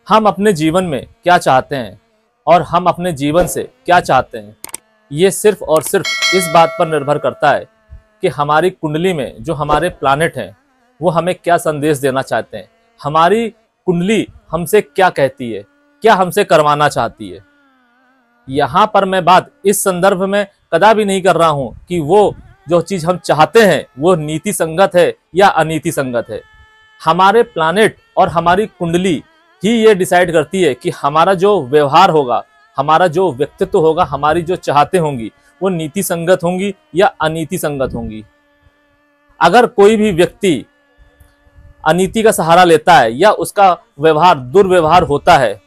हम अपने जीवन में क्या चाहते हैं और हम अपने जीवन से क्या चाहते हैं, ये सिर्फ और सिर्फ इस बात पर निर्भर करता है कि हमारी कुंडली में जो हमारे प्लैनेट हैं वो हमें क्या संदेश देना चाहते हैं। हमारी कुंडली हमसे क्या कहती है, क्या हमसे करवाना चाहती है। यहाँ पर मैं बात इस संदर्भ में कदा भी नहीं कर रहा हूँ कि वो जो चीज़ हम चाहते हैं वो नीति संगत है या अनीति संगत है। हमारे प्लैनेट और हमारी कुंडली ही ये डिसाइड करती है कि हमारा जो व्यवहार होगा, हमारा जो व्यक्तित्व होगा, हमारी जो चाहते होंगी वो नीति संगत होंगी या अनीति संगत होंगी। अगर कोई भी व्यक्ति अनीति का सहारा लेता है या उसका व्यवहार दुर्व्यवहार होता है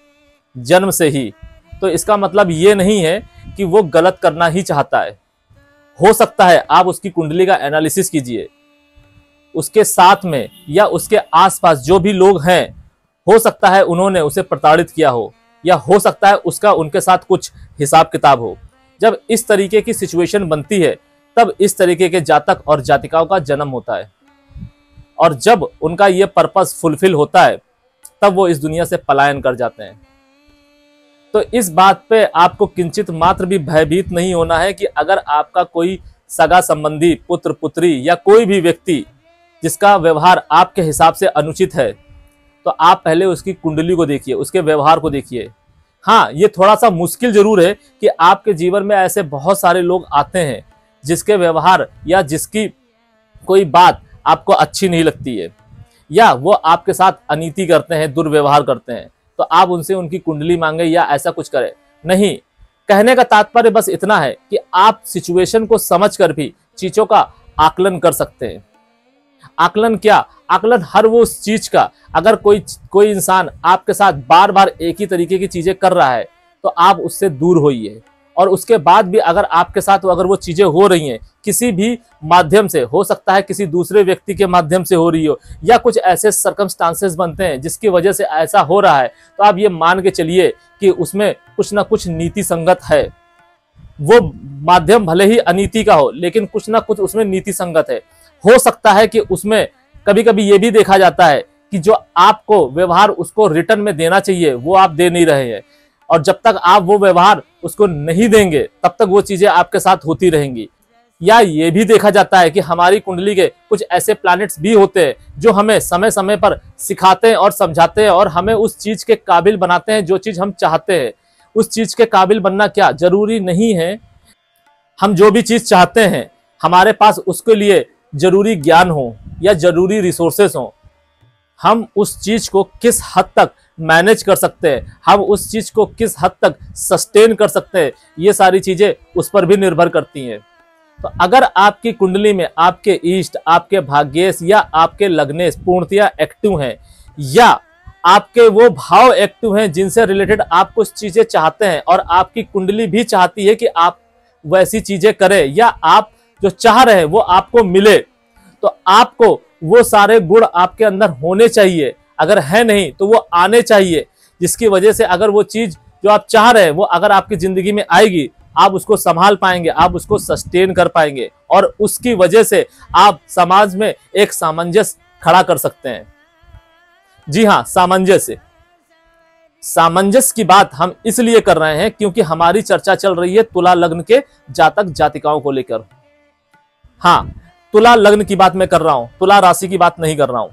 जन्म से ही, तो इसका मतलब ये नहीं है कि वो गलत करना ही चाहता है। हो सकता है आप उसकी कुंडली का एनालिसिस कीजिए, उसके साथ में या उसके आसपास जो भी लोग हैं, हो सकता है उन्होंने उसे प्रताड़ित किया हो या हो सकता है उसका उनके साथ कुछ हिसाब किताब हो। जब इस तरीके की सिचुएशन बनती है तब इस तरीके के जातक और जातिकाओं का जन्म होता है, और जब उनका ये पर्पस फुलफिल होता है तब वो इस दुनिया से पलायन कर जाते हैं। तो इस बात पे आपको किंचित मात्र भी भयभीत नहीं होना है कि अगर आपका कोई सगा संबंधी, पुत्र पुत्री या कोई भी व्यक्ति जिसका व्यवहार आपके हिसाब से अनुचित है, तो आप पहले उसकी कुंडली को देखिए, उसके व्यवहार को देखिए। हाँ, ये थोड़ा सा मुश्किल जरूर है कि आपके जीवन में ऐसे बहुत सारे लोग आते हैं जिसके व्यवहार या जिसकी कोई बात आपको अच्छी नहीं लगती है या वो आपके साथ अनीति करते हैं, दुर्व्यवहार करते हैं, तो आप उनसे उनकी कुंडली मांगे या ऐसा कुछ करें नहीं। कहने का तात्पर्य बस इतना है कि आप सिचुएशन को समझकर भी चीजों का आकलन कर सकते हैं। आकलन क्या? आकलन हर वो उस चीज का, अगर कोई इंसान आपके साथ बार बार एक ही तरीके की चीजें कर रहा है तो आप उससे दूर होइए, और उसके बाद भी अगर आपके साथ अगर वो चीजें हो रही हैं किसी भी माध्यम से, हो सकता है किसी दूसरे व्यक्ति के माध्यम से हो रही हो या कुछ ऐसे सर्कमस्टांसेस बनते हैं जिसकी वजह से ऐसा हो रहा है, तो आप ये मान के चलिए कि उसमें कुछ ना कुछ नीति संगत है। वो माध्यम भले ही अनीति का हो लेकिन कुछ ना कुछ उसमें नीति संगत है। हो सकता है कि उसमें कभी कभी ये भी देखा जाता है कि जो आपको व्यवहार उसको रिटर्न में देना चाहिए वो आप दे नहीं रहे हैं, और जब तक आप वो व्यवहार उसको नहीं देंगे तब तक वो चीजें आपके साथ होती रहेंगी। या ये भी देखा जाता है कि हमारी कुंडली के कुछ ऐसे प्लैनेट्स भी होते हैं जो हमें समय समय पर सिखाते हैं और समझाते हैं और हमें उस चीज के काबिल बनाते हैं जो चीज हम चाहते हैं। उस चीज के काबिल बनना क्या जरूरी नहीं है, हम जो भी चीज चाहते हैं हमारे पास उसके लिए जरूरी ज्ञान हो या जरूरी रिसोर्सेस हो, हम उस चीज को किस हद तक मैनेज कर सकते हैं, हम उस चीज को किस हद तक सस्टेन कर सकते हैं, ये सारी चीजें उस पर भी निर्भर करती हैं। तो अगर आपकी कुंडली में आपके इष्ट, आपके भाग्येश या आपके लग्नेश पूर्णतया एक्टिव हैं या आपके वो भाव एक्टिव हैं जिनसे रिलेटेड आप कुछ चीजें चाहते हैं और आपकी कुंडली भी चाहती है कि आप वैसी चीजें करें या आप जो चाह रहे हैं वो आपको मिले, तो आपको वो सारे गुण आपके अंदर होने चाहिए। अगर है नहीं तो वो आने चाहिए, जिसकी वजह से अगर वो चीज जो आप चाह रहे हैं वो अगर आपकी जिंदगी में आएगी, आप उसको संभाल पाएंगे, आप उसको सस्टेन कर पाएंगे और उसकी वजह से आप समाज में एक सामंजस्य खड़ा कर सकते हैं। जी हाँ, सामंजस्य। सामंजस्य की बात हम इसलिए कर रहे हैं क्योंकि हमारी चर्चा चल रही है तुला लग्न के जातक जातिकाओं को लेकर। हाँ, तुला लग्न की बात मैं कर रहा हूं, तुला राशि की बात नहीं कर रहा हूं।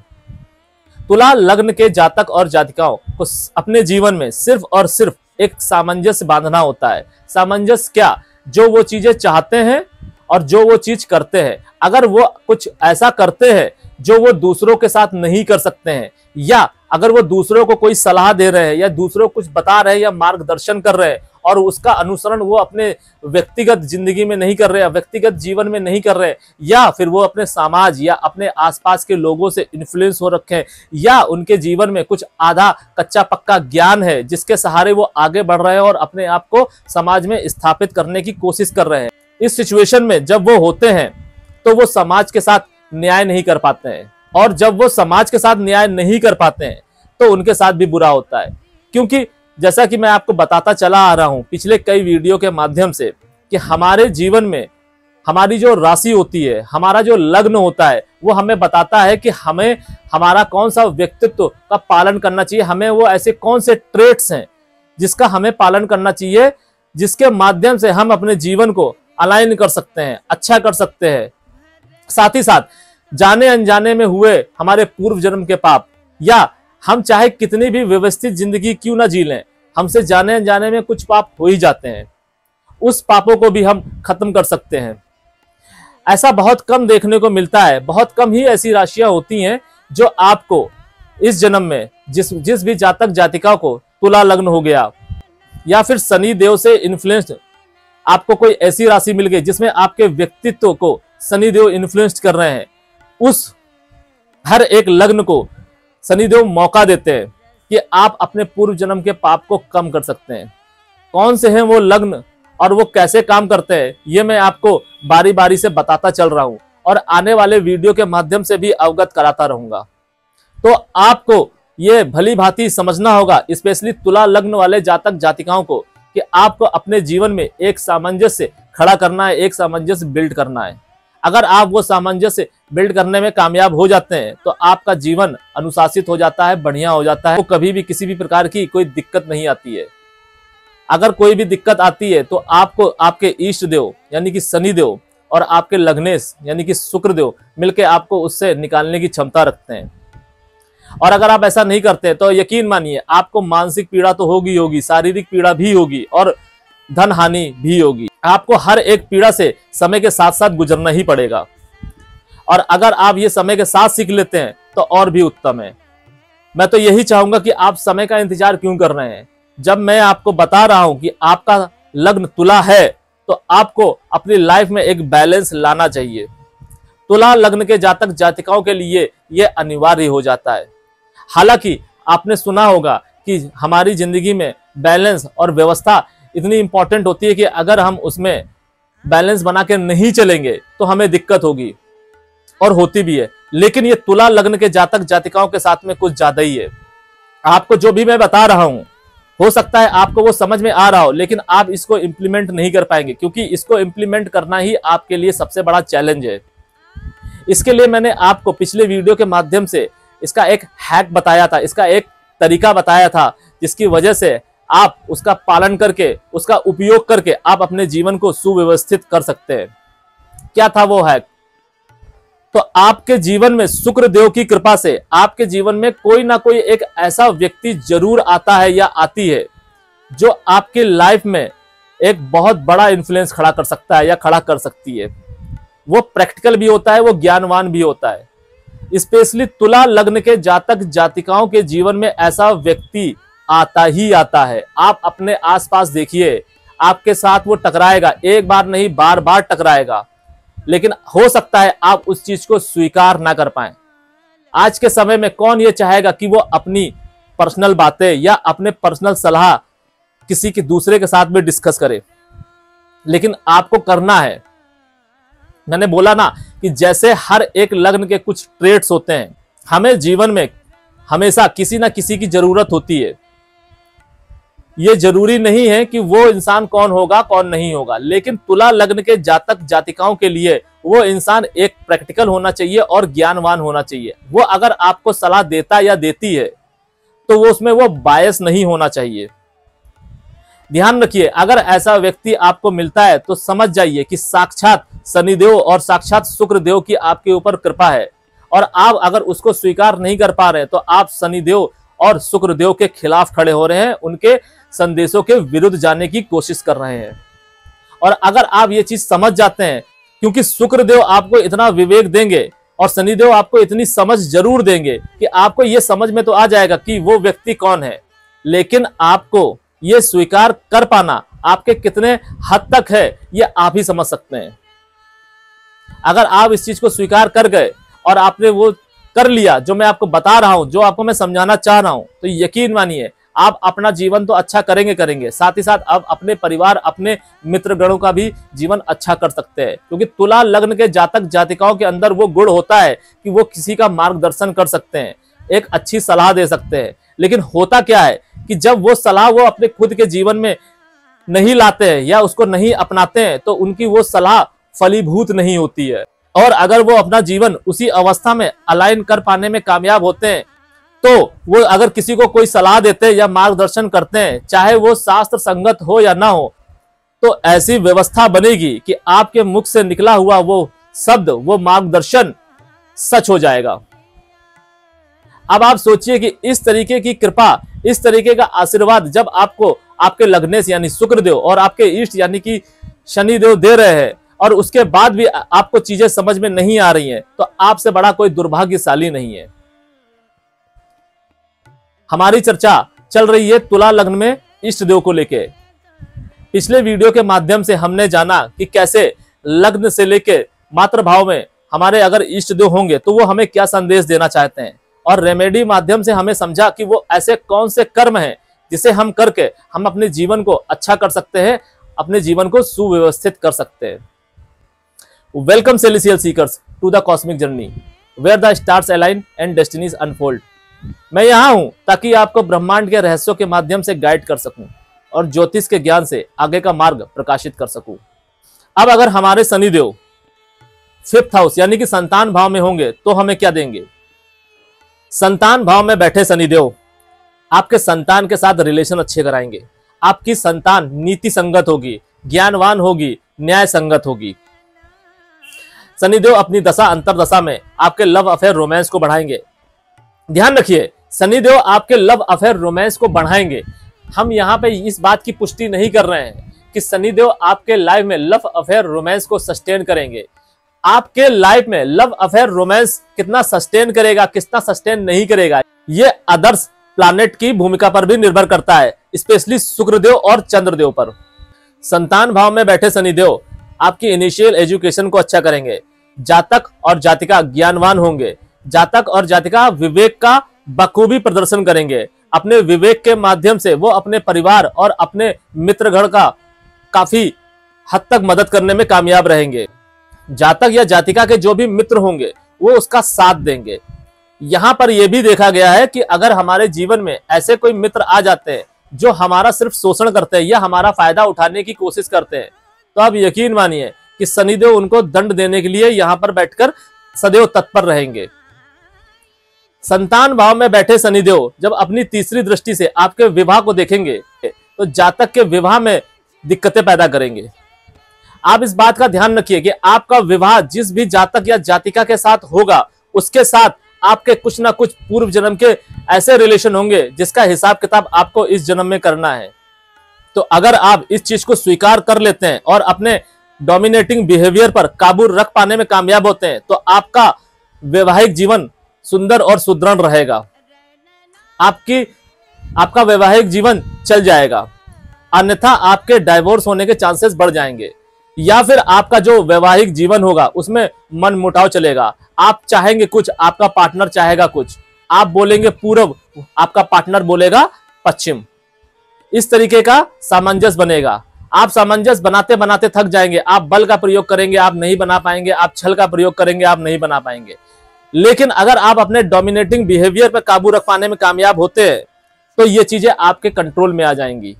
तुला लग्न के जातक और जातिकाओं को अपने जीवन में सिर्फ और सिर्फ एक सामंजस्य बांधना होता है। सामंजस्य क्या? जो वो चीजें चाहते हैं और जो वो चीज करते हैं। अगर वो कुछ ऐसा करते हैं जो वो दूसरों के साथ नहीं कर सकते हैं, या अगर वो दूसरों को कोई सलाह दे रहे हैं या दूसरों को कुछ बता रहे हैं या मार्गदर्शन कर रहे हैं और उसका अनुसरण वो अपने व्यक्तिगत जिंदगी में नहीं कर रहे हैं, व्यक्तिगत जीवन में नहीं कर रहे हैं, या फिर वो अपने समाज या अपने आसपास के लोगों से इन्फ्लुएंस हो रखे हैं, या उनके जीवन में कुछ आधा कच्चा पक्का ज्ञान है जिसके सहारे वो आगे बढ़ रहे हैं और अपने आप को समाज में स्थापित करने की कोशिश कर रहे हैं। इस सिचुएशन में जब वो होते हैं तो वो समाज के साथ न्याय नहीं कर पाते हैं, और जब वो समाज के साथ न्याय नहीं कर पाते हैं तो उनके साथ भी बुरा होता है। क्योंकि जैसा कि मैं आपको बताता चला आ रहा हूं पिछले कई वीडियो के माध्यम से कि हमारे जीवन में हमारी जो राशि होती है, हमारा जो लग्न होता है, वो हमें बताता है कि हमें हमारा कौन सा व्यक्तित्व का पालन करना चाहिए, हमें वो ऐसे कौन से ट्रेट्स हैं जिसका हमें पालन करना चाहिए, जिसके माध्यम से हम अपने जीवन को अलाइन कर सकते हैं, अच्छा कर सकते हैं। साथ ही साथ जाने अनजाने में हुए हमारे पूर्व जन्म के पाप, या हम चाहे कितनी भी व्यवस्थित जिंदगी क्यों ना जी लें, हमसे जाने अनजाने में कुछ पाप हो ही जाते हैं, उस पापों को भी हम खत्म कर सकते हैं। ऐसा बहुत कम देखने को मिलता है, बहुत कम ही ऐसी राशियां होती हैं जो आपको इस जन्म में जिस भी जातक जातिका को तुला लग्न हो गया या फिर शनि देव से इन्फ्लुएंस्ड आपको कोई ऐसी राशि मिल गई जिसमें आपके व्यक्तित्व को शनि देव इन्फ्लुएंस कर रहे हैं, उस हर एक लग्न को शनि देव मौका देते हैं कि आप अपने पूर्व जन्म के पाप को कम कर सकते हैं। कौन से हैं वो लग्न और वो कैसे काम करते हैं, ये मैं आपको बारी बारी से बताता चल रहा हूं और आने वाले वीडियो के माध्यम से भी अवगत कराता रहूंगा। तो आपको ये भली भांति समझना होगा, स्पेशली तुला लग्न वाले जातक जातिकाओं को, कि आपको अपने जीवन में एक सामंजस्य खड़ा करना है, एक सामंजस्य बिल्ड करना है। अगर आप वो सामंजस्य बिल्ड करने में कामयाब हो जाते हैं तो आपका जीवन अनुशासित हो जाता है, बढ़िया हो जाता है, तो कभी भी किसी भी प्रकार की कोई दिक्कत नहीं आती है। अगर कोई भी दिक्कत आती है तो आपको आपके इष्ट देव यानी कि शनि देव और आपके लग्नेश यानी कि शुक्र देव मिलकर आपको उससे निकालने की क्षमता रखते हैं। और अगर आप ऐसा नहीं करते तो यकीन मानिए आपको मानसिक पीड़ा तो होगी, शारीरिक पीड़ा भी होगी और धन हानि भी होगी। आपको हर एक पीड़ा से समय के साथ साथ गुजरना ही पड़ेगा। और अगर आप ये समय के साथ सीख लेते हैं तो और भी उत्तम है। मैं तो यही चाहूंगा कि आप समय का इंतजार क्यों कर रहे हैं। जब मैं आपको बता रहा हूं कि आपका लग्न तुला है तो आपको अपनी लाइफ में एक बैलेंस लाना चाहिए। तुला लग्न के जातक जातिकाओं के लिए यह अनिवार्य हो जाता है। हालांकि आपने सुना होगा कि हमारी जिंदगी में बैलेंस और व्यवस्था इतनी इंपॉर्टेंट होती है कि अगर हम उसमें बैलेंस बना के नहीं चलेंगे तो हमें दिक्कत होगी, और होती भी है। लेकिन ये तुला लग्न के जातक जातिकाओं के साथ में कुछ ज्यादा ही है। आपको जो भी मैं बता रहा हूं, हो सकता है आपको वो समझ में आ रहा हो, लेकिन आप इसको इंप्लीमेंट नहीं कर पाएंगे, क्योंकि इसको इंप्लीमेंट करना ही आपके लिए सबसे बड़ा चैलेंज है। इसके लिए मैंने आपको पिछले वीडियो के माध्यम से इसका एक हैक बताया था, इसका एक तरीका बताया था, जिसकी वजह से आप उसका पालन करके, उसका उपयोग करके आप अपने जीवन को सुव्यवस्थित कर सकते हैं। क्या था वो हैक? तो आपके जीवन में शुक्र देव की कृपा से आपके जीवन में कोई ना कोई एक ऐसा व्यक्ति जरूर आता है या आती है जो आपकी लाइफ में एक बहुत बड़ा इन्फ्लुएंस खड़ा कर सकता है या खड़ा कर सकती है। वो प्रैक्टिकल भी होता है, वो ज्ञानवान भी होता है। स्पेशली तुला लग्न के जातक जातिकाओं के जीवन में ऐसा व्यक्ति आता ही आता है। आप अपने आसपास देखिए, आपके साथ वो टकराएगा, एक बार नहीं बार बार टकराएगा, लेकिन हो सकता है आप उस चीज को स्वीकार ना कर पाएं। आज के समय में कौन ये चाहेगा कि वो अपनी पर्सनल बातें या अपने पर्सनल सलाह किसी के दूसरे के साथ में डिस्कस करे, लेकिन आपको करना है। मैंने बोला ना कि जैसे हर एक लग्न के कुछ ट्रेट्स होते हैं, हमें जीवन में हमेशा किसी ना किसी की जरूरत होती है। ये जरूरी नहीं है कि वो इंसान कौन होगा कौन नहीं होगा, लेकिन तुला लग्न के जातक जातिकाओं के लिए वो इंसान एक प्रैक्टिकल होना चाहिए और ज्ञानवान होना चाहिए। वो अगर आपको सलाह देता या देती है तो वो उसमें वो बायस नहीं होना चाहिए। ध्यान रखिए, अगर ऐसा व्यक्ति आपको मिलता है तो समझ जाइए कि साक्षात शनिदेव और साक्षात शुक्र देव की आपके ऊपर कृपा है, और आप अगर उसको स्वीकार नहीं कर पा रहे तो आप शनिदेव और शुक्र देव के खिलाफ खड़े हो रहे हैं, उनके संदेशों के विरुद्ध जाने की कोशिश कर रहे हैं। और अगर आप ये चीज समझ जाते हैं, क्योंकि शुक्र देव आपको इतना विवेक देंगे और शनिदेव आपको इतनी समझ जरूर देंगे कि आपको ये समझ में तो आ जाएगा कि वो व्यक्ति कौन है, लेकिन आपको ये स्वीकार कर पाना आपके कितने हद तक है ये आप ही समझ सकते हैं। अगर आप इस चीज को स्वीकार कर गए और आपने वो कर लिया जो मैं आपको बता रहा हूं, जो आपको मैं समझाना चाह रहा हूं, तो यकीन मानिए आप अपना जीवन तो अच्छा करेंगे, साथ ही साथ आप अपने परिवार, अपने मित्रगणों का भी जीवन अच्छा कर सकते हैं। क्योंकि तुला लग्न के जातक जातिकाओं के अंदर वो गुण होता है कि वो किसी का मार्गदर्शन कर सकते हैं, एक अच्छी सलाह दे सकते हैं। लेकिन होता क्या है कि जब वो सलाह वो अपने खुद के जीवन में नहीं लाते हैं या उसको नहीं अपनाते हैं तो उनकी वो सलाह फलीभूत नहीं होती है। और अगर वो अपना जीवन उसी अवस्था में अलाइन कर पाने में कामयाब होते हैं, तो वो अगर किसी को कोई सलाह देते हैं या मार्गदर्शन करते हैं, चाहे वो शास्त्र संगत हो या ना हो, तो ऐसी व्यवस्था बनेगी कि आपके मुख से निकला हुआ वो शब्द, वो मार्गदर्शन सच हो जाएगा। अब आप सोचिए कि इस तरीके की कृपा, इस तरीके का आशीर्वाद जब आपको आपके लगने से यानी शुक्रदेव और आपके इष्ट यानी कि शनिदेव दे रहे हैं, और उसके बाद भी आपको चीजें समझ में नहीं आ रही हैं, तो आपसे बड़ा कोई दुर्भाग्यशाली नहीं है। हमारी चर्चा चल रही है तुला लग्न में इष्ट देव को लेके। पिछले वीडियो के माध्यम से हमने जाना कि कैसे लग्न से लेके मातृ भाव में हमारे अगर इष्ट देव होंगे तो वो हमें क्या संदेश देना चाहते हैं, और रेमेडी माध्यम से हमें समझा कि वो ऐसे कौन से कर्म हैं जिसे हम करके हम अपने जीवन को अच्छा कर सकते हैं, अपने जीवन को सुव्यवस्थित कर सकते हैं। Welcome celestial seekers to the cosmic journey where the stars align and destinies unfold. मैं यहाँ हूं ताकि आपको ब्रह्मांड के रहस्यों के माध्यम से गाइड कर सकूं और ज्योतिष के ज्ञान से आगे का मार्ग प्रकाशित कर सकूं। अब अगर हमारे शनिदेव 5th हाउस यानी कि संतान भाव में होंगे तो हमें क्या देंगे? संतान भाव में बैठे शनिदेव आपके संतान के साथ रिलेशन अच्छे कराएंगे। आपकी संतान नीति संगत होगी, ज्ञानवान होगी, न्याय संगत होगी। शनिदेव अपनी दशा अंतरदशा में आपके लव अफेयर रोमांस को बढ़ाएंगे। ध्यान रखिए, शनिदेव आपके लव अफेयर रोमांस को बढ़ाएंगे। हम यहाँ पे इस बात की पुष्टि नहीं कर रहे हैं कि शनिदेव आपके लाइफ में लव अफेयर रोमांस को सस्टेन करेंगे। आपके लाइफ में लव अफेयर रोमांस कितना सस्टेन करेगा, कितना सस्टेन नहीं करेगा, ये अदर्स प्लैनेट की भूमिका पर भी निर्भर करता है, स्पेशली शुक्रदेव और चंद्रदेव पर। संतान भाव में बैठे शनिदेव आपकी इनिशियल एजुकेशन को अच्छा करेंगे। जातक और जातिका ज्ञानवान होंगे। जातक और जातिका विवेक का बखूबी प्रदर्शन करेंगे। अपने विवेक के माध्यम से वो अपने परिवार और अपने मित्रगण का काफी हद तक मदद करने में कामयाब रहेंगे। जातक या जातिका के जो भी मित्र होंगे वो उसका साथ देंगे। यहाँ पर यह भी देखा गया है कि अगर हमारे जीवन में ऐसे कोई मित्र आ जाते हैं जो हमारा सिर्फ शोषण करते हैं या हमारा फायदा उठाने की कोशिश करते हैं, तो आप यकीन मानिए कि शनिदेव उनको दंड देने के लिए यहाँ पर बैठकर सदैव तत्पर रहेंगे। संतान भाव में बैठे शनिदेव जब अपनी तीसरी दृष्टि से आपके विवाह को देखेंगे तो जातक के विवाह में दिक्कतें पैदा करेंगे। आप इस बात का ध्यान रखिए कि आपका विवाह जिस भी जातक या जातिका के साथ होगा उसके साथ आपके कुछ ना कुछ पूर्व जन्म के ऐसे रिलेशन होंगे जिसका हिसाब किताब आपको इस जन्म में करना है। तो अगर आप इस चीज को स्वीकार कर लेते हैं और अपने डोमिनेटिंग बिहेवियर पर काबू रख पाने में कामयाब होते हैं तो आपका वैवाहिक जीवन सुंदर और सुदृढ़ रहेगा। आपका वैवाहिक जीवन चल जाएगा, अन्यथा आपके डाइवोर्स होने के चांसेस बढ़ जाएंगे, या फिर आपका जो वैवाहिक जीवन होगा उसमें मन मुटाव चलेगा। आप चाहेंगे कुछ, आपका पार्टनर चाहेगा कुछ। आप बोलेंगे पूर्व, आपका पार्टनर बोलेगा पश्चिम। इस तरीके का सामंजस्य बनेगा। आप सामंजस्य बनाते बनाते थक जाएंगे। आप बल का प्रयोग करेंगे, आप नहीं बना पाएंगे। आप छल का प्रयोग करेंगे, आप नहीं बना पाएंगे। लेकिन अगर आप अपने डोमिनेटिंग बिहेवियर पर काबू रख पाने में कामयाब होते हैं तो ये चीजें आपके कंट्रोल में आ जाएंगी।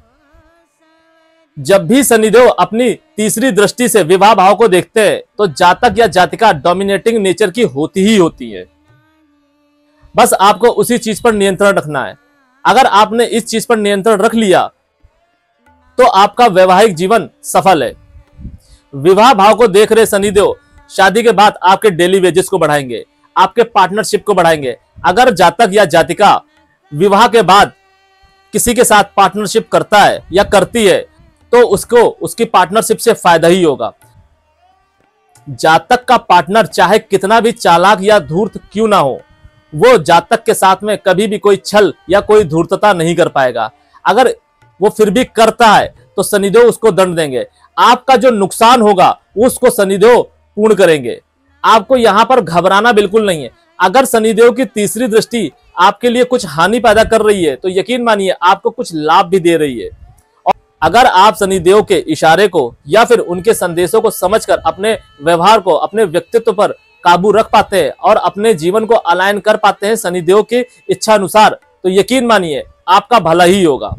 जब भी शनिदेव अपनी तीसरी दृष्टि से विवाह भाव को देखते हैं तो जातक या जातिका डोमिनेटिंग नेचर की होती ही होती है। बस आपको उसी चीज पर नियंत्रण रखना है। अगर आपने इस चीज पर नियंत्रण रख लिया तो आपका वैवाहिक जीवन सफल है। विवाह भाव को देख रहे शनिदेव शादी के बाद आपके डेली वेजेस को बढ़ाएंगे, आपके पार्टनरशिप को बढ़ाएंगे। अगर जातक या जातिका विवाह के बाद किसी के साथ पार्टनरशिप करता है या करती है तो उसको उसकी पार्टनरशिप से फायदा ही होगा। जातक का पार्टनर चाहे कितना भी चालाक या धूर्त क्यों ना हो, वो जातक के साथ में कभी भी कोई छल या कोई धूर्तता नहीं कर पाएगा। अगर वो फिर भी करता है तो शनिदेव उसको दंड देंगे। आपका जो नुकसान होगा उसको शनिदेव पूर्ण करेंगे। आपको यहाँ पर घबराना बिल्कुल नहीं है। अगर शनिदेव की तीसरी दृष्टि आपके लिए कुछ हानि पैदा कर रही है तो यकीन मानिए आपको कुछ लाभ भी दे रही है। और अगर आप शनिदेव के इशारे को या फिर उनके संदेशों को समझकर अपने व्यवहार को, अपने व्यक्तित्व पर काबू रख पाते हैं और अपने जीवन को अलाइन कर पाते हैं शनिदेव की इच्छा अनुसार, तो यकीन मानिए आपका भला ही होगा।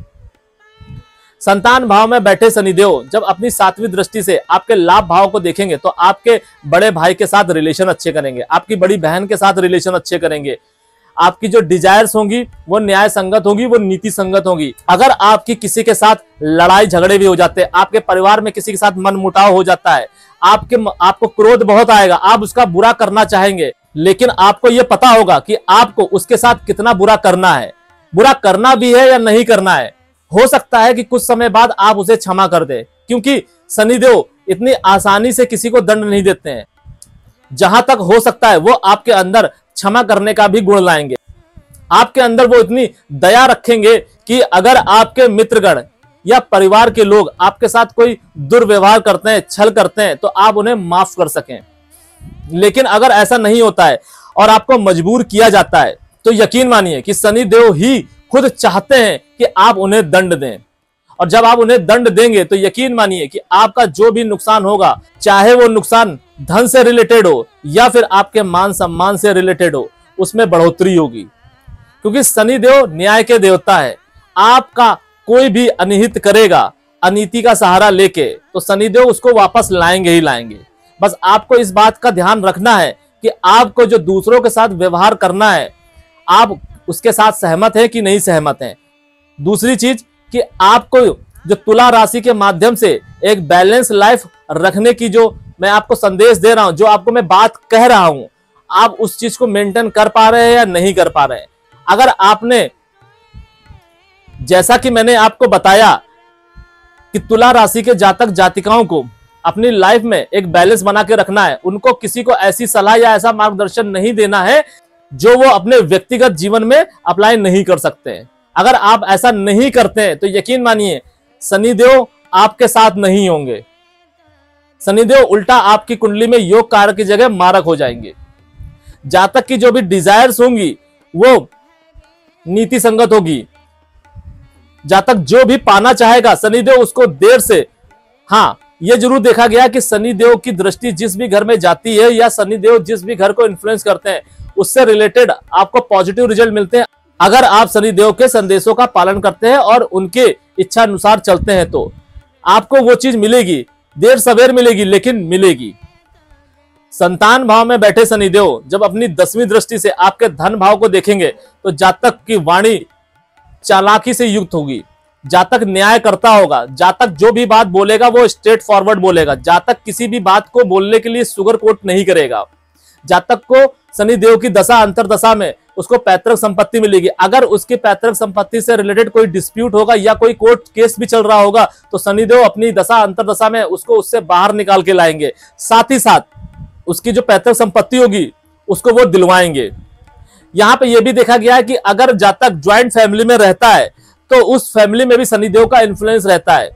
संतान भाव में बैठे शनिदेव जब अपनी 7वीं दृष्टि से आपके लाभ भाव को देखेंगे तो आपके बड़े भाई के साथ रिलेशन अच्छे करेंगे, आपकी बड़ी बहन के साथ रिलेशन अच्छे करेंगे, आपकी जो डिजायर्स होंगी वो न्याय संगत होगी, वो नीति संगत होगी। अगर आपकी किसी के साथ लड़ाई झगड़े भी हो जाते हैं, आपके परिवार में किसी के साथ मनमुटाव हो जाता है, आपको क्रोध बहुत आएगा, आप उसका बुरा करना चाहेंगे, लेकिन आपको यह पता होगा कि आपको उसके साथ कितना बुरा करना है, बुरा करना भी है या नहीं करना है। हो सकता है कि कुछ समय बाद आप उसे क्षमा कर दे, क्योंकि शनिदेव इतनी आसानी से किसी को दंड नहीं देते हैं। जहां तक हो सकता है वो आपके अंदर क्षमा करने का भी गुण लाएंगे, आपके अंदर वो इतनी दया रखेंगे कि अगर आपके मित्रगण या परिवार के लोग आपके साथ कोई दुर्व्यवहार करते हैं, छल करते हैं, तो आप उन्हें माफ कर सकें। लेकिन अगर ऐसा नहीं होता है और आपको मजबूर किया जाता है तो यकीन मानिए कि शनिदेव ही खुद चाहते हैं कि आप उन्हें दंड दें, और जब आप उन्हें दंड देंगे तो यकीन मानिए कि आपका जो भी नुकसान होगा, चाहे वो नुकसान धन से रिलेटेड हो या फिर आपके मान सम्मान से रिलेटेड हो, उसमें बढ़ोतरी होगी। क्योंकि शनिदेव न्याय के देवता है। आपका कोई भी अनिहित करेगा अनीति का सहारा लेके, तो शनिदेव उसको वापस लाएंगे ही लाएंगे। बस आपको इस बात का ध्यान रखना है कि आपको जो दूसरों के साथ व्यवहार करना है, आप उसके साथ सहमत हैं कि नहीं सहमत हैं। दूसरी चीज कि आपको जो तुला राशि के माध्यम से एक बैलेंस लाइफ रखने की जो मैं आपको संदेश दे रहा हूं, जो आपको मैं बात कह रहा हूं, आप उस चीज को मेंटेन कर पा रहे हैं या नहीं कर पा रहे हैं। अगर आपने, जैसा कि मैंने आपको बताया कि तुला राशि के जातक जातिकाओं को अपनी लाइफ में एक बैलेंस बना के रखना है, उनको किसी को ऐसी सलाह या ऐसा मार्गदर्शन नहीं देना है जो वो अपने व्यक्तिगत जीवन में अप्लाई नहीं कर सकते हैं। अगर आप ऐसा नहीं करते हैं तो यकीन मानिए शनिदेव आपके साथ नहीं होंगे। शनिदेव उल्टा आपकी कुंडली में योग कारक की जगह मारक हो जाएंगे। जातक की जो भी डिजायर्स होंगी वो नीति संगत होगी। जातक जो भी पाना चाहेगा शनिदेव उसको देर से, हाँ ये जरूर देखा गया कि शनिदेव की दृष्टि जिस भी घर में जाती है या शनिदेव जिस भी घर को इन्फ्लुएंस करते हैं उससे रिलेटेड आपको पॉजिटिव रिजल्ट मिलते हैं। अगर आप शनिदेव के संदेशों का पालन करते हैं और उनके इच्छा अनुसार चलते हैं तो आपको वो चीज मिलेगी, देर सवेर मिलेगी लेकिन मिलेगी। संतान भाव में बैठे शनिदेव जब अपनी 10वीं दृष्टि से आपके धन भाव को देखेंगे तो जातक की वाणी चालाकी से युक्त होगी, जातक न्याय करता होगा, जातक जो भी बात बोलेगा वो स्ट्रेट फॉरवर्ड बोलेगा, जातक किसी भी बात को बोलने के लिए सुगर कोट नहीं करेगा। जातक को शनिदेव की दशा अंतरदशा में उसको पैतृक संपत्ति मिलेगी। अगर उसकी पैतृक संपत्ति से रिलेटेड कोई डिस्प्यूट होगा या कोई कोर्ट केस भी चल रहा होगा तो शनिदेव अपनी दशा अंतरदशा में उसको उससे बाहर निकाल के लाएंगे। साथ ही साथ उसकी जो पैतृक संपत्ति होगी उसको वो दिलवाएंगे। यहाँ पे ये भी देखा गया है कि अगर जातक ज्वाइंट फैमिली में रहता है तो उस फैमिली में भी शनिदेव का इन्फ्लुएंस रहता है।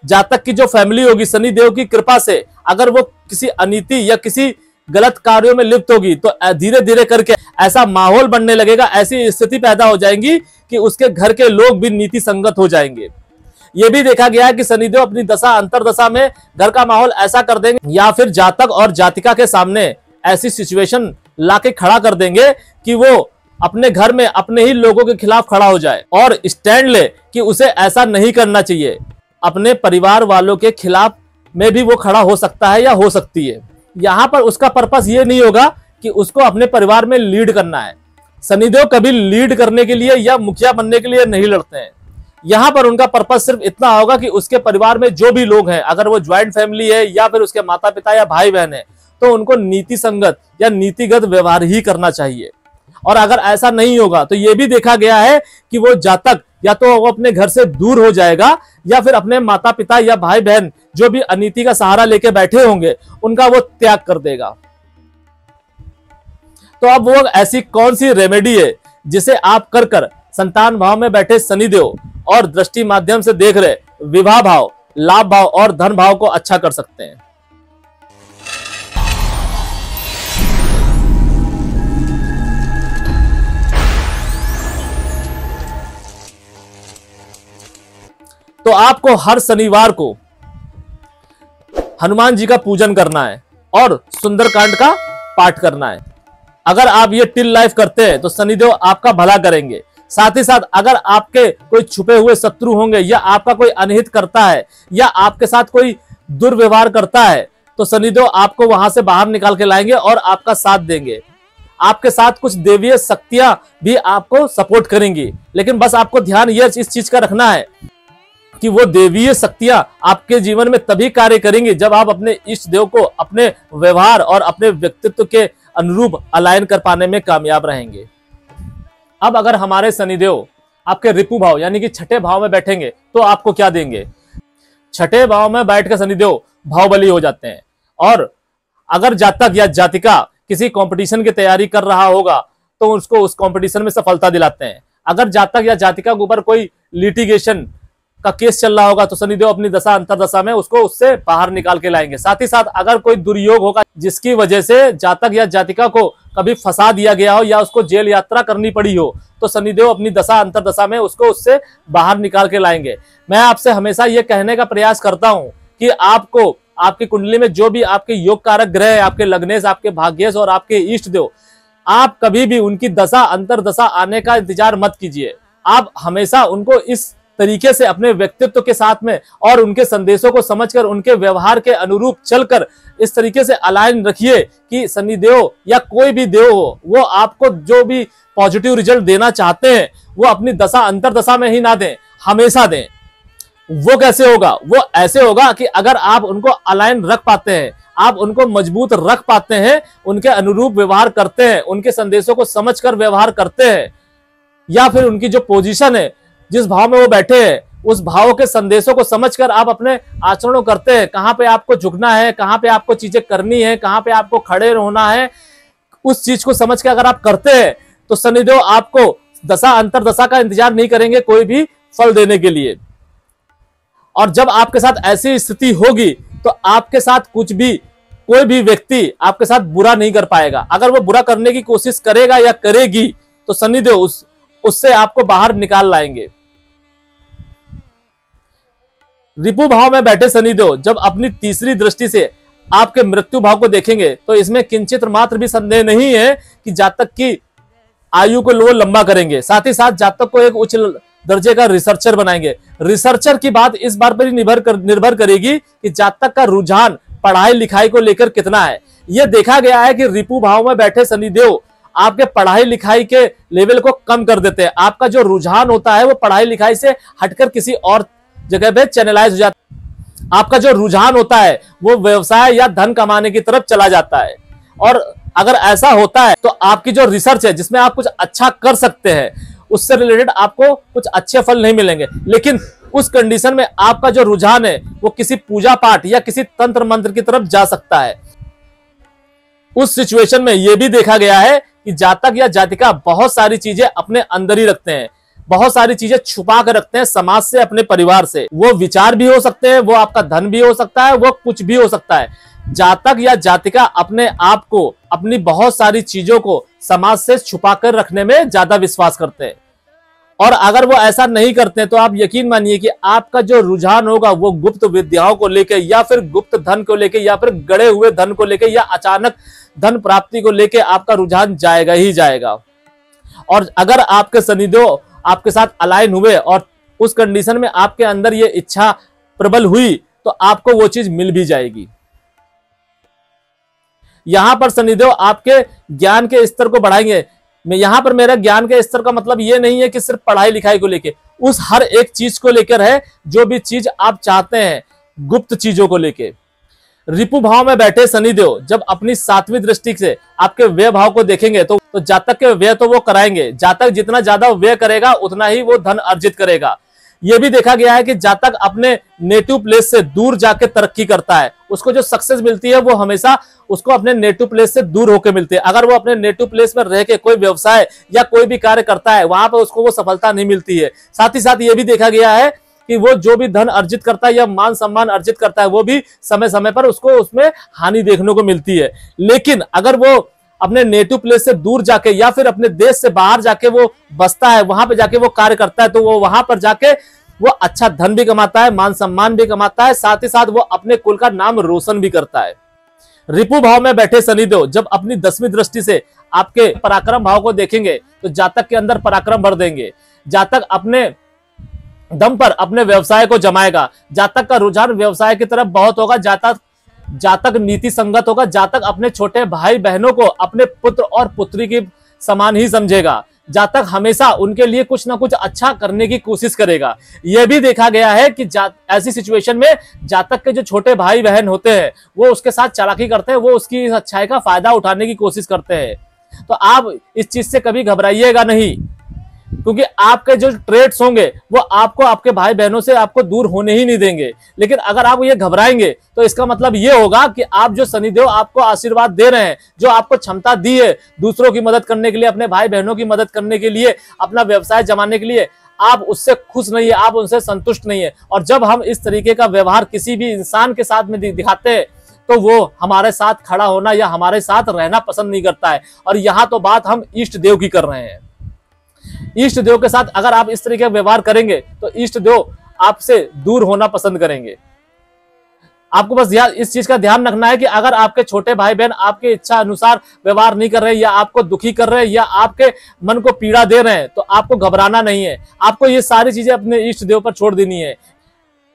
जातक की जो फैमिली होगी शनिदेव की कृपा से अगर वो किसी अनीति या किसी गलत कार्यों में लिप्त होगी तो धीरे धीरे करके ऐसा माहौल बनने लगेगा, ऐसी स्थिति पैदा हो जाएंगी कि उसके घर के लोग भी नीति संगत हो जाएंगे। यह भी देखा गया है कि शनिदेव अपनी दशा अंतरदशा में घर का माहौल ऐसा कर देंगे या फिर जातक और जातिका के सामने ऐसी सिचुएशन लाके खड़ा कर देंगे कि वो अपने घर में अपने ही लोगों के खिलाफ खड़ा हो जाए और स्टैंड ले कि उसे ऐसा नहीं करना चाहिए। अपने परिवार वालों के खिलाफ में भी वो खड़ा हो सकता है या हो सकती है। यहाँ पर उसका पर्पस ये नहीं होगा कि उसको अपने परिवार में लीड करना है। शनिदेव कभी लीड करने के लिए या मुखिया बनने के लिए नहीं लड़ते हैं। यहाँ पर उनका पर्पस सिर्फ इतना होगा कि उसके परिवार में जो भी लोग हैं, अगर वो ज्वाइंट फैमिली है या फिर उसके माता पिता या भाई बहन है, तो उनको नीति संगत या नीतिगत व्यवहार ही करना चाहिए। और अगर ऐसा नहीं होगा तो ये भी देखा गया है कि वो जातक या तो वो अपने घर से दूर हो जाएगा या फिर अपने माता पिता या भाई बहन जो भी अनीति का सहारा लेके बैठे होंगे उनका वो त्याग कर देगा। तो अब वो ऐसी कौन सी रेमेडी है जिसे आप कर कर संतान भाव में बैठे शनिदेव और दृष्टि माध्यम से देख रहे विवाह भाव, लाभ भाव और धन भाव को अच्छा कर सकते हैं। तो आपको हर शनिवार को हनुमान जी का पूजन करना है और सुंदरकांड का पाठ करना है। अगर आप ये टिल लाइफ करते हैं तो शनिदेव आपका भला करेंगे। साथ ही साथ अगर आपके कोई छुपे हुए शत्रु होंगे या आपका कोई अनहित करता है या आपके साथ कोई दुर्व्यवहार करता है तो शनिदेव आपको वहां से बाहर निकाल के लाएंगे और आपका साथ देंगे। आपके साथ कुछ देवीय शक्तियां भी आपको सपोर्ट करेंगी, लेकिन बस आपको ध्यान ये इस चीज का रखना है कि वो देवीय शक्तियां आपके जीवन में तभी कार्य करेंगी जब आप अपने इष्ट देव को अपने व्यवहार और अपने व्यक्तित्व के अनुरूप अलाइन कर पाने में कामयाब रहेंगे। अब अगर हमारे शनिदेव आपके रिपु भाव यानी कि छठे भाव में बैठेंगे तो आपको क्या देंगे? छठे भाव में बैठकर शनिदेव भावबली हो जाते हैं, और अगर जातक या जातिका किसी कंपटीशन की तैयारी कर रहा होगा तो उसको उस कंपटीशन में सफलता दिलाते हैं। अगर जातक या जातिका के ऊपर कोई लिटिगेशन का केस चल रहा होगा तो शनिदेव अपनी दशा अंतरदशा में उसको उससे बाहर निकाल के लाएंगे। साथ ही साथ अगर कोई दुर्योग होगा जिसकी वजह से जातक या जातिका को कभी फंसा दिया गया हो या उसको जेल यात्रा करनी पड़ी हो तो शनिदेव अपनी दशा अंतरदशा में उसको उससे बाहर निकाल के लाएंगे। मैं आपसे हमेशा ये कहने का प्रयास करता हूं कि आपको आपकी कुंडली में जो भी आपके योग कारक ग्रह है, आपके लग्नेश, आपके भाग्येश और आपके इष्ट देव, आप कभी भी उनकी दशा अंतरदशा आने का इंतजार मत कीजिए। आप हमेशा उनको इस तरीके से अपने व्यक्तित्व के साथ में और उनके संदेशों को समझकर उनके व्यवहार के अनुरूप चलकर इस तरीके से अलाइन रखिए कि शनिदेव या कोई भी देव हो वो आपको जो भी पॉजिटिव रिजल्ट देना चाहते हैं वो अपनी दशा अंतरदशा में ही ना दें, हमेशा दें। वो कैसे होगा? वो ऐसे होगा कि अगर आप उनको अलाइन रख पाते हैं, आप उनको मजबूत रख पाते हैं, उनके अनुरूप व्यवहार करते हैं, उनके संदेशों को समझकर व्यवहार करते हैं, या फिर उनकी जो पोजीशन है, जिस भाव में वो बैठे हैं, उस भाव के संदेशों को समझकर आप अपने आचरणों करते हैं, कहां पे आपको झुकना है, कहां पे आपको चीजें करनी है, कहां पे आपको खड़े होना है, उस चीज को समझ के अगर आप करते हैं तो शनिदेव आपको दशा अंतरदशा का इंतजार नहीं करेंगे कोई भी फल देने के लिए। और जब आपके साथ ऐसी स्थिति होगी तो आपके साथ कोई भी व्यक्ति आपके साथ बुरा नहीं कर पाएगा। अगर वो बुरा करने की कोशिश करेगा या करेगी तो शनिदेव उससे आपको बाहर निकाल लाएंगे। रिपु भाव में बैठे शनिदेव जब अपनी तीसरी दृष्टि से आपके मृत्यु भाव को देखेंगे तो इसमें किंचित मात्र भी संदेह नहीं है कि जातक की आयु को वो लंबा करेंगे। साथ ही साथ जातक को एक उच्च दर्जे का रिसर्चर बनाएंगे। रिसर्चर की बात इस बार पर ही निर्भर करेगी कि जातक का रुझान पढ़ाई लिखाई को लेकर कितना है। यह देखा गया है कि रिपु भाव में बैठे शनिदेव आपके पढ़ाई लिखाई के लेवल को कम कर देते हैं। आपका जो रुझान होता है वो पढ़ाई लिखाई से हटकर किसी और जगह पे चैनलाइज हो जाता है। आपका जो रुझान होता है वो व्यवसाय या धन कमाने की तरफ चला जाता है। और अगर ऐसा होता है तो आपकी जो रिसर्च है जिसमें आप कुछ अच्छा कर सकते हैं उससे रिलेटेड आपको कुछ अच्छे फल नहीं मिलेंगे। लेकिन उस कंडीशन में आपका जो रुझान है वो किसी पूजा पाठ या किसी तंत्र मंत्र की तरफ जा सकता है। उस सिचुएशन में यह भी देखा गया है कि जातक या जातिका बहुत सारी चीजें अपने अंदर ही रखते हैं, बहुत सारी चीजें छुपा कर रखते हैं समाज से, अपने परिवार से। वो विचार भी हो सकते हैं, वो आपका धन भी हो सकता है, वो कुछ भी हो सकता है। जातक या जातिका अपने आप को, अपनी बहुत सारी चीजों को समाज से छुपा कर रखने में ज्यादा विश्वास करते हैं। और अगर वो ऐसा नहीं करते तो आप यकीन मानिए कि आपका जो रुझान होगा वो गुप्त विद्याओं को लेकर या फिर गुप्त धन को लेकर या फिर गड़े हुए धन को लेकर या अचानक धन प्राप्ति को लेकर आपका रुझान जाएगा ही जाएगा। और अगर आपके शनिदेव आपके साथ अलाइन हुए और उस कंडीशन में आपके अंदर ये इच्छा प्रबल हुई तो आपको वो चीज मिल भी जाएगी। यहां पर शनिदेव आपके ज्ञान के स्तर को बढ़ाएंगे। यहां पर मेरा ज्ञान के स्तर का मतलब ये नहीं है कि सिर्फ पढ़ाई लिखाई को लेके, उस हर एक चीज को लेकर है जो भी चीज आप चाहते हैं, गुप्त चीजों को लेके। रिपु भाव में बैठे शनिदेव जब अपनी 7वीं दृष्टि से आपके व्यय भाव को देखेंगे तो जातक के व्यय तो वो कराएंगे। जातक जितना ज्यादा व्यय करेगा उतना ही वो धन अर्जित करेगा। यह भी देखा गया है कि जातक अपने नेटिव प्लेस से दूर जाके तरक्की करता है, उसको जो सक्सेस मिलती है वो हमेशा उसको अपने नेटिव प्लेस से दूर होकर मिलती है। अगर वो अपने नेटिव प्लेस में रह के कोई व्यवसाय या कोई भी कार्य करता है वहां पर उसको वो सफलता नहीं मिलती है। साथ ही साथ ये भी देखा गया है कि वो जो भी धन अर्जित करता है या मान सम्मान अर्जित करता है वो भी समय समय पर उसको उसमें हानि देखने को मिलती है। लेकिन अगर वो अपने नेटिव प्लेस से दूर जाके या फिर अपने देश से बाहर जाके वो बसता है, वहां पे जाके वो कार्य करता है, तो वो वहां पर जाके वो अच्छा धन भी कमाता है, मान सम्मान भी कमाता है, साथ ही साथ वो अपने कुल का नाम रोशन भी करता है। रिपु भाव में बैठे शनिदेव जब अपनी 10वीं दृष्टि से आपके पराक्रम भाव को देखेंगे तो जातक के अंदर पराक्रम भर देंगे। जातक अपने दम पर अपने व्यवसाय को जमाएगा। जातक का रुझान व्यवसाय की तरफ बहुत होगा। जातक नीति संगत होगा। जातक अपने छोटे भाई बहनों को अपने पुत्र और पुत्री के समान ही समझेगा। जातक हमेशा उनके लिए कुछ ना कुछ अच्छा करने की कोशिश करेगा। यह भी देखा गया है कि ऐसी सिचुएशन में जातक के जो छोटे भाई बहन होते हैं वो उसके साथ चालाकी करते हैं, वो उसकी अच्छाई का फायदा उठाने की कोशिश करते हैं। तो आप इस चीज से कभी घबराइएगा नहीं, क्योंकि आपके जो ट्रेड्स होंगे वो आपको आपके भाई बहनों से आपको दूर होने ही नहीं देंगे। लेकिन अगर आप ये घबराएंगे तो इसका मतलब ये होगा कि आप जो शनिदेव आपको आशीर्वाद दे रहे हैं, जो आपको क्षमता दी है दूसरों की मदद करने के लिए, अपने भाई बहनों की मदद करने के लिए, अपना व्यवसाय जमाने के लिए, आप उससे खुश नहीं है, आप उनसे संतुष्ट नहीं है। और जब हम इस तरीके का व्यवहार किसी भी इंसान के साथ में दिखाते हैं तो वो हमारे साथ खड़ा होना या हमारे साथ रहना पसंद नहीं करता है। और यहाँ तो बात हम इष्ट देव की कर रहे हैं। इष्ट देव के साथ अगर आप इस तरीके का व्यवहार करेंगे तो इष्ट देव आपसे दूर होना पसंद करेंगे। आपको बस इस चीज का ध्यान रखना है कि अगर आपके छोटे भाई बहन आपके इच्छा अनुसार व्यवहार नहीं कर रहे, या आपको दुखी कर रहे हैं, या आपके मन को पीड़ा दे रहे हैं, तो आपको घबराना नहीं है। आपको ये सारी चीजें अपने इष्ट देव पर छोड़ देनी है।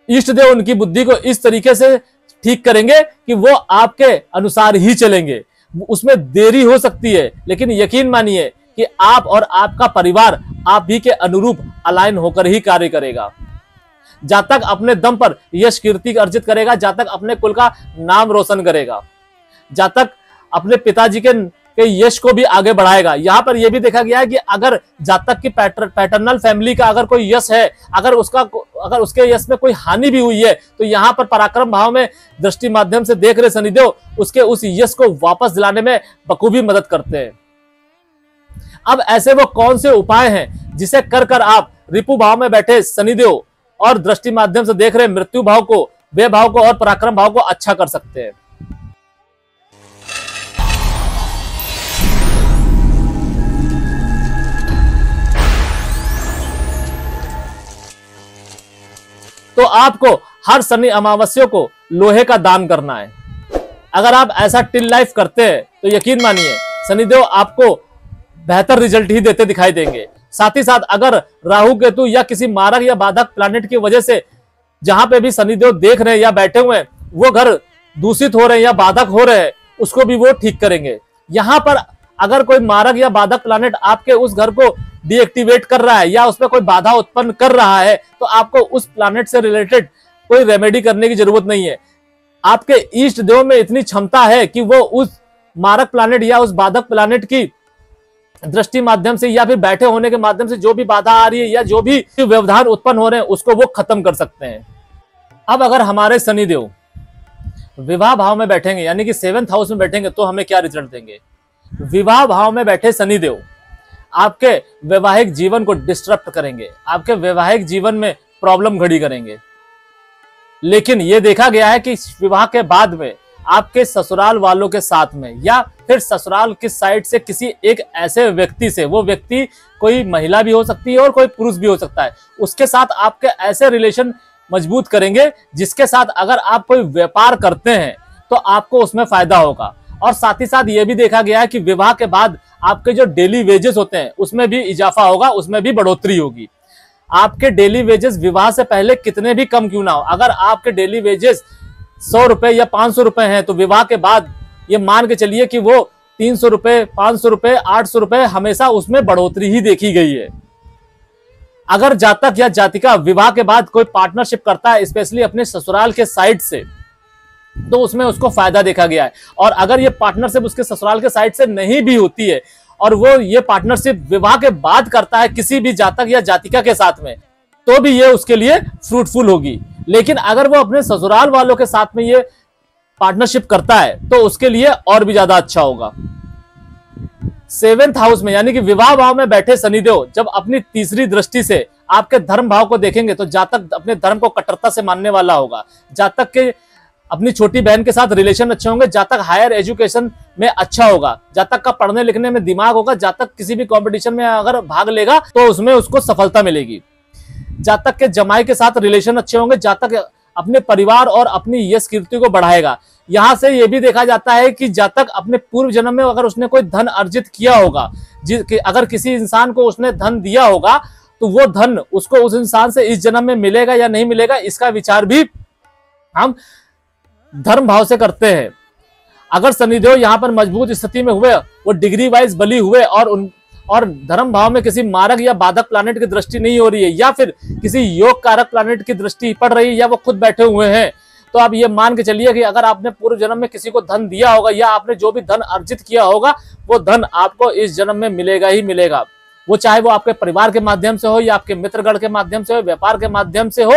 इष्ट देव उनकी बुद्धि को इस तरीके से ठीक करेंगे कि वो आपके अनुसार ही चलेंगे। उसमें देरी हो सकती है, लेकिन यकीन मानिए कि आप और आपका परिवार आप भी के अनुरूप अलाइन होकर ही कार्य करेगा। जातक अपने दम पर यश कीर्ति अर्जित करेगा। जातक अपने कुल का नाम रोशन करेगा। जातक अपने पिताजी के यश को भी आगे बढ़ाएगा। यहाँ पर यह भी देखा गया है कि अगर जातक की पैटर्नल फैमिली का अगर कोई यश है, अगर उसके यश में कोई हानि भी हुई है, तो यहाँ पर पराक्रम भाव में दृष्टि माध्यम से देख रहे शनिदेव उसके उस यश को वापस दिलाने में बखूबी मदद करते हैं। अब ऐसे वो कौन से उपाय हैं जिसे कर आप रिपु भाव में बैठे शनिदेव और दृष्टि माध्यम से देख रहे मृत्यु भाव को, व्यय भाव को और पराक्रम भाव को अच्छा कर सकते हैं। तो आपको हर शनि अमावस्या को लोहे का दान करना है। अगर आप ऐसा टिल लाइफ करते हैं तो यकीन मानिए शनिदेव आपको बेहतर रिजल्ट ही देते दिखाई देंगे। साथ ही साथ अगर राहु केतु या किसी मारक या बाधक प्लैनेट की वजह से जहां पे भी शनिदेव देख रहे हैं या बैठे हुए हैं वो घर दूषित हो रहे हैं या बाधक हो रहे हैं, उसको भी वो ठीक करेंगे। यहां पर अगर कोई मारक या बाधक प्लैनेट आपके उस घर को डीएक्टिवेट कर रहा है या उसमें कोई बाधा उत्पन्न कर रहा है, तो आपको उस प्लैनेट से रिलेटेड कोई रेमेडी करने की जरूरत नहीं है। आपके इष्ट देव में इतनी क्षमता है कि वो उस मारक प्लैनेट या उस बाधक प्लैनेट की दृष्टि माध्यम से या फिर बैठे होने के माध्यम से जो भी बाधा आ रही है या जो भी व्यवधान उत्पन्न हो रहे हैं उसको वो खत्म कर सकते हैं। अब अगर हमारे शनिदेव विवाह भाव में बैठेंगे यानी कि 7th हाउस में बैठेंगे तो हमें क्या रिजल्ट देंगे? विवाह भाव में बैठे शनिदेव आपके वैवाहिक जीवन को डिस्टर्ब करेंगे, आपके वैवाहिक जीवन में प्रॉब्लम खड़ी करेंगे। लेकिन यह देखा गया है कि विवाह के बाद में आपके ससुराल वालों के साथ में या फिर ससुराल की साइड से किसी एक ऐसे व्यक्ति से, वो व्यक्ति कोई महिला भी हो सकती है और कोई पुरुष भी हो सकता है, उसके साथ आपके ऐसे रिलेशन मजबूत करेंगे जिसके साथ अगर आप कोई व्यापार करते हैं तो आपको उसमें फायदा होगा। और साथ ही साथ ये भी देखा गया है कि विवाह के बाद आपके जो डेली वेजेस होते हैं उसमें भी इजाफा होगा, उसमें भी बढ़ोतरी होगी। आपके डेली वेजेस विवाह से पहले कितने भी कम क्यों ना हो, अगर आपके डेली वेजेस 100 रुपए या 500 रुपए हैं तो विवाह के बाद ये मान के चलिए कि वो 300 रुपए, 500 रुपए, 800 रुपए हमेशा उसमें बढ़ोतरी ही देखी गई है। अगर जातक या जातिका विवाह के बाद कोई पार्टनरशिप करता है स्पेशली अपने ससुराल के साइड से, तो उसमें उसको फायदा देखा गया है। और अगर ये पार्टनरशिप उसके ससुराल के साइड से नहीं भी होती है और वो ये पार्टनरशिप विवाह के बाद करता है किसी भी जातक या जातिका के साथ में, तो भी ये उसके लिए फ्रूटफुल होगी। लेकिन अगर वो अपने ससुराल वालों के साथ में ये पार्टनरशिप करता है तो उसके लिए और भी ज्यादा अच्छा होगा। 7th हाउस में यानी कि विवाह भाव में बैठे शनिदेव जब अपनी तीसरी दृष्टि से आपके धर्म भाव को देखेंगे तो जातक अपने धर्म को कट्टरता से मानने वाला होगा। जातक के अपनी छोटी बहन के साथ रिलेशन अच्छे होंगे। जातक हायर एजुकेशन में अच्छा होगा। जातक का पढ़ने लिखने में दिमाग होगा। जातक किसी भी कंपटीशन में अगर भाग लेगा तो उसमें उसको सफलता मिलेगी। जातक के जमाई के साथ रिलेशन अच्छे होंगे। जातक अपने परिवार और अपनी यश कीर्ति को बढ़ाएगा। यहाँ से ये भी देखा जाता है कि जब तक अपने पूर्व जन्म में अगर उसने कोई धन अर्जित किया होगा, अगर किसी इंसान को उसने धन दिया होगा, तो वो धन उसको उस इंसान से इस जन्म में मिलेगा या नहीं मिलेगा, इसका विचार भी हम धर्म भाव से करते हैं। अगर शनिदेव यहाँ पर मजबूत स्थिति में हुए, वो डिग्री वाइज बली हुए और धर्म भाव में किसी मारक या बाधक प्लैनेट की दृष्टि नहीं हो रही है, या फिर किसी योग कारक प्लैनेट की दृष्टि पड़ रही है, या वो खुद बैठे हुए हैं, तो आप ये मान के चलिए कि अगर आपने पूर्व जन्म में किसी को धन दिया होगा या आपने जो भी धन अर्जित किया होगा, वो धन आपको इस जन्म में मिलेगा ही मिलेगा। वो चाहे वो आपके परिवार के माध्यम से हो, या आपके मित्रगण के माध्यम से हो, व्यापार के माध्यम से हो,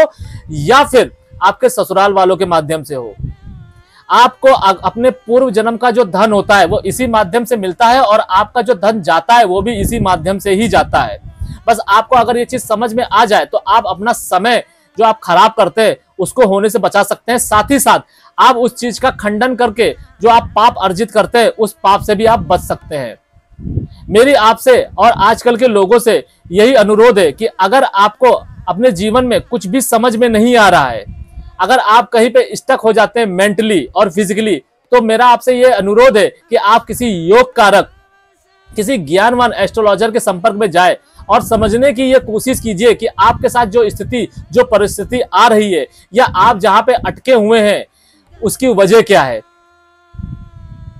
या फिर आपके ससुराल वालों के माध्यम से हो। आपको अपने पूर्व जन्म का जो धन होता है वो इसी माध्यम से मिलता है, और आपका जो धन जाता है वो भी इसी माध्यम से ही जाता है। बस आपको अगर ये चीज समझ में आ जाए तो आप अपना समय जो आप खराब करते हैं उसको होने से बचा सकते हैं। साथ ही साथ आप उस चीज का खंडन करके जो आप पाप अर्जित करते हैं उस पाप से भी आप बच सकते हैं। मेरी आपसे और आजकल के लोगों से यही अनुरोध है कि अगर आपको अपने जीवन में कुछ भी समझ में नहीं आ रहा है, अगर आप कहीं पे स्टक हो जाते हैं मेंटली और फिजिकली, तो मेरा आपसे ये अनुरोध है कि आप किसी योग कारक, किसी ज्ञानवान एस्ट्रोलॉजर के संपर्क में जाए और समझने की ये कोशिश कीजिए कि आपके साथ जो स्थिति, जो परिस्थिति आ रही है, या आप जहां पे अटके हुए हैं उसकी वजह क्या है।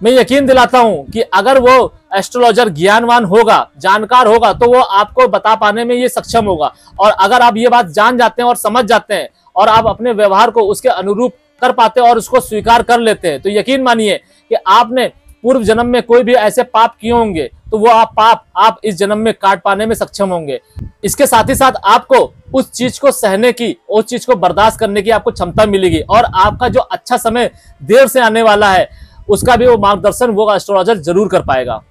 मैं यकीन दिलाता हूं कि अगर वो एस्ट्रोलॉजर ज्ञानवान होगा, जानकार होगा, तो वो आपको बता पाने में ये सक्षम होगा। और अगर आप ये बात जान जाते हैं और समझ जाते हैं और आप अपने व्यवहार को उसके अनुरूप कर पाते हैं और उसको स्वीकार कर लेते हैं, तो यकीन मानिए कि आपने पूर्व जन्म में कोई भी ऐसे पाप किए होंगे तो वो पाप आप इस जन्म में काट पाने में सक्षम होंगे। इसके साथ ही साथ आपको उस चीज को सहने की, उस चीज को बर्दाश्त करने की आपको क्षमता मिलेगी, और आपका जो अच्छा समय देर से आने वाला है उसका भी वो मार्गदर्शन वो एस्ट्रोलॉजर जरूर कर पाएगा।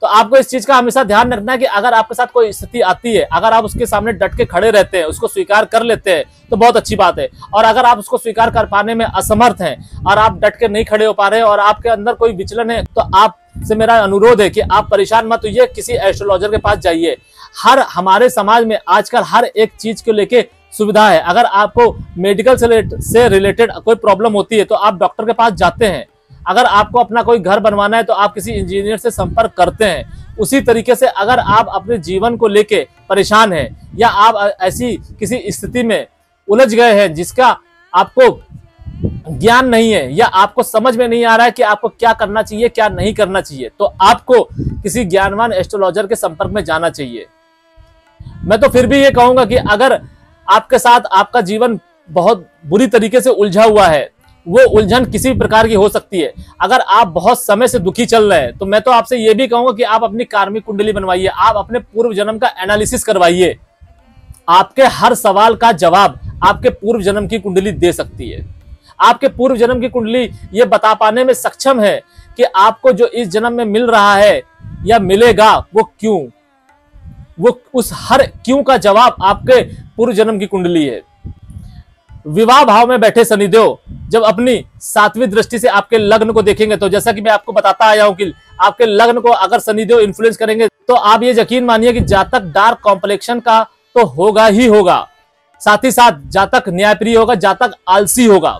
तो आपको इस चीज का हमेशा ध्यान रखना है कि अगर आपके साथ कोई स्थिति आती है, अगर आप उसके सामने डट के खड़े रहते हैं, उसको स्वीकार कर लेते हैं, तो बहुत अच्छी बात है। और अगर आप उसको स्वीकार कर पाने में असमर्थ हैं और आप डट के नहीं खड़े हो पा रहे और आपके अंदर कोई विचलन है, तो आपसे मेरा अनुरोध है कि आप परेशान मत होइए, किसी एस्ट्रोलॉजर के पास जाइए। हमारे समाज में आजकल हर एक चीज को लेके सुविधा है। अगर आपको मेडिकल से रिलेटेड कोई प्रॉब्लम होती है तो आप डॉक्टर के पास जाते हैं। अगर आपको अपना कोई घर बनवाना है तो आप किसी इंजीनियर से संपर्क करते हैं। उसी तरीके से अगर आप अपने जीवन को लेके परेशान हैं, या आप ऐसी किसी स्थिति में उलझ गए हैं जिसका आपको ज्ञान नहीं है, या आपको समझ में नहीं आ रहा है कि आपको क्या करना चाहिए, क्या नहीं करना चाहिए, तो आपको किसी ज्ञानवान एस्ट्रोलॉजर के संपर्क में जाना चाहिए। मैं तो फिर भी ये कहूंगा कि अगर आपके साथ आपका जीवन बहुत बुरी तरीके से उलझा हुआ है, वो उलझन किसी प्रकार की हो सकती है। अगर आप बहुत समय से दुखी चल रहे हैं तो मैं तो आपसे ये भी कहूंगा कि आप अपनी कार्मिक कुंडली बनवाइए, आप अपने पूर्व जन्म का एनालिसिस करवाइए। आपके हर सवाल का जवाब आपके पूर्व जन्म की कुंडली दे सकती है। आपके पूर्व जन्म की कुंडली ये बता पाने में सक्षम है कि आपको जो इस जन्म में मिल रहा है या मिलेगा वो क्यों। वो उस हर क्यों का जवाब आपके पूर्व जन्म की कुंडली है। विवाह भाव में बैठे शनिदेव जब अपनी 7वीं दृष्टि से आपके लग्न को देखेंगे, तो जैसा कि मैं आपको बताता आया हूं कि आपके लग्न को अगर शनिदेव इन्फ्लुएंस करेंगे तो आप ये यकीन मानिए कि जातक डार्क कॉम्प्लेक्शन का तो होगा ही होगा, साथ ही साथ जातक न्यायप्रिय होगा, जातक आलसी होगा,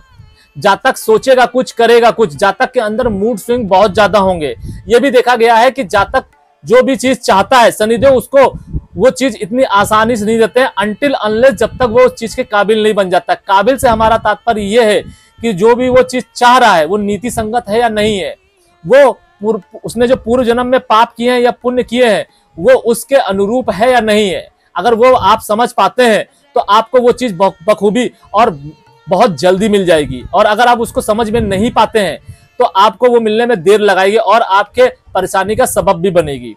जातक सोचेगा कुछ करेगा कुछ, जातक के अंदर मूड स्विंग बहुत ज्यादा होंगे। यह भी देखा गया है कि जातक जो भी चीज चाहता है शनिदेव उसको वो चीज इतनी आसानी से नहीं देते हैं, अनटिल अनलेस जब तक वो उस चीज के काबिल नहीं बन जाता। काबिल से हमारा तात्पर्य ये है कि जो भी वो चीज चाह रहा है वो नीति संगत है या नहीं है, वो उसने जो पूर्व जन्म में पाप किए हैं या पुण्य किए हैं वो उसके अनुरूप है या नहीं है। अगर वो आप समझ पाते हैं तो आपको वो चीज बखूबी और बहुत जल्दी मिल जाएगी, और अगर आप उसको समझ में नहीं पाते हैं तो आपको वो मिलने में देर लगाएगी और आपके परेशानी का सबब भी बनेगी।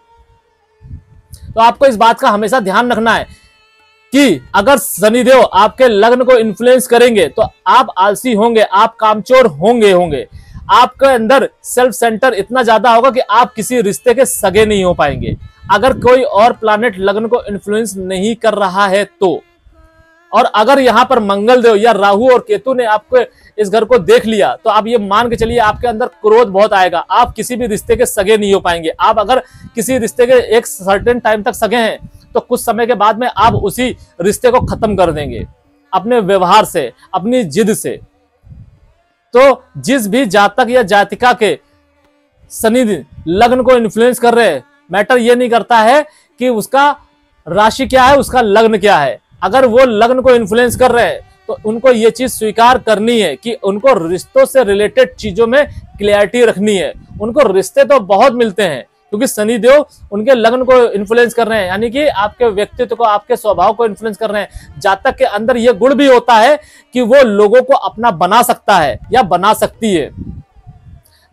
तो आपको इस बात का हमेशा ध्यान रखना है कि अगर शनिदेव आपके लग्न को इन्फ्लुएंस करेंगे तो आप आलसी होंगे, आप कामचोर होंगे, आपके अंदर सेल्फ सेंटर इतना ज्यादा होगा कि आप किसी रिश्ते के सगे नहीं हो पाएंगे। अगर कोई और प्लैनेट लग्न को इन्फ्लुएंस नहीं कर रहा है तो, और अगर यहाँ पर मंगल देव या राहु और केतु ने आपको इस घर को देख लिया तो आप ये मान के चलिए आपके अंदर क्रोध बहुत आएगा, आप किसी भी रिश्ते के सगे नहीं हो पाएंगे। आप अगर किसी रिश्ते के एक सर्टेन टाइम तक सगे हैं तो कुछ समय के बाद में आप उसी रिश्ते को खत्म कर देंगे। अपने व्यवहार से, अपनी जिद से। तो जिस भी जातक या जातिका के शनि लग्न को इन्फ्लुएंस कर रहे हैं, मैटर ये नहीं करता है कि उसका राशि क्या है, उसका लग्न क्या है। अगर वो लग्न को इन्फ्लुएंस कर रहे हैं तो उनको ये चीज स्वीकार करनी है कि उनको रिश्तों से रिलेटेड चीजों में क्लैरिटी रखनी है। उनको रिश्ते तो बहुत मिलते हैं क्योंकि शनिदेव उनके लग्न को इन्फ्लुएंस कर रहे हैं, यानी कि आपके व्यक्तित्व को, आपके स्वभाव को इन्फ्लुएंस कर रहे हैं। जातक के अंदर यह गुण भी होता है कि वो लोगों को अपना बना सकता है या बना सकती है।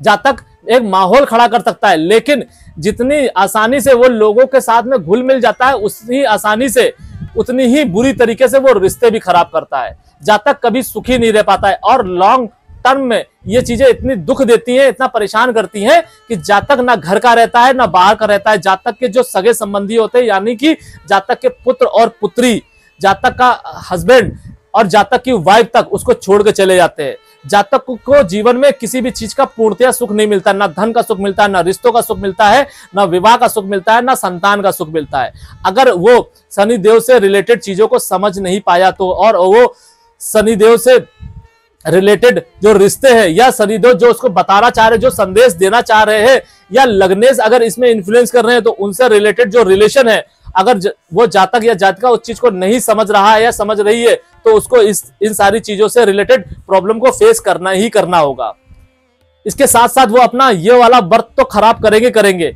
जातक एक माहौल खड़ा कर सकता है, लेकिन जितनी आसानी से वो लोगों के साथ में घुल मिल जाता है, उतनी आसानी से, उतनी ही बुरी तरीके से वो रिश्ते भी खराब करता है। जातक कभी सुखी नहीं रह पाता है और लॉन्ग टर्म में ये चीजें इतनी दुख देती हैं, इतना परेशान करती हैं कि जातक ना घर का रहता है ना बाहर का रहता है। जातक के जो सगे संबंधी होते हैं, यानी कि जातक के पुत्र और पुत्री, जातक का हस्बैंड और जातक की वाइफ तक उसको छोड़ के चले जाते हैं। जातक को जीवन में किसी भी चीज का पूर्णतया सुख नहीं मिलता, ना धन का सुख मिलता है, ना रिश्तों का सुख मिलता है, ना विवाह का सुख मिलता है, ना संतान का सुख मिलता है। अगर वो शनिदेव से रिलेटेड चीजों को समझ नहीं पाया तो, और वो शनिदेव से रिलेटेड जो रिश्ते हैं या शनिदेव जो उसको बताना चाह रहे, जो संदेश देना चाह रहे हैं, या लग्नेश अगर इसमें इन्फ्लुएंस कर रहे हैं, तो उनसे रिलेटेड जो रिलेशन है, अगर वो जातक या जातिका उस चीज को नहीं समझ रहा है या समझ रही है, तो उसको इन सारी चीजों से रिलेटेड प्रॉब्लम को फेस करना ही करना होगा। इसके साथ साथ वो अपना ये वाला बर्थ तो खराब करेंगे,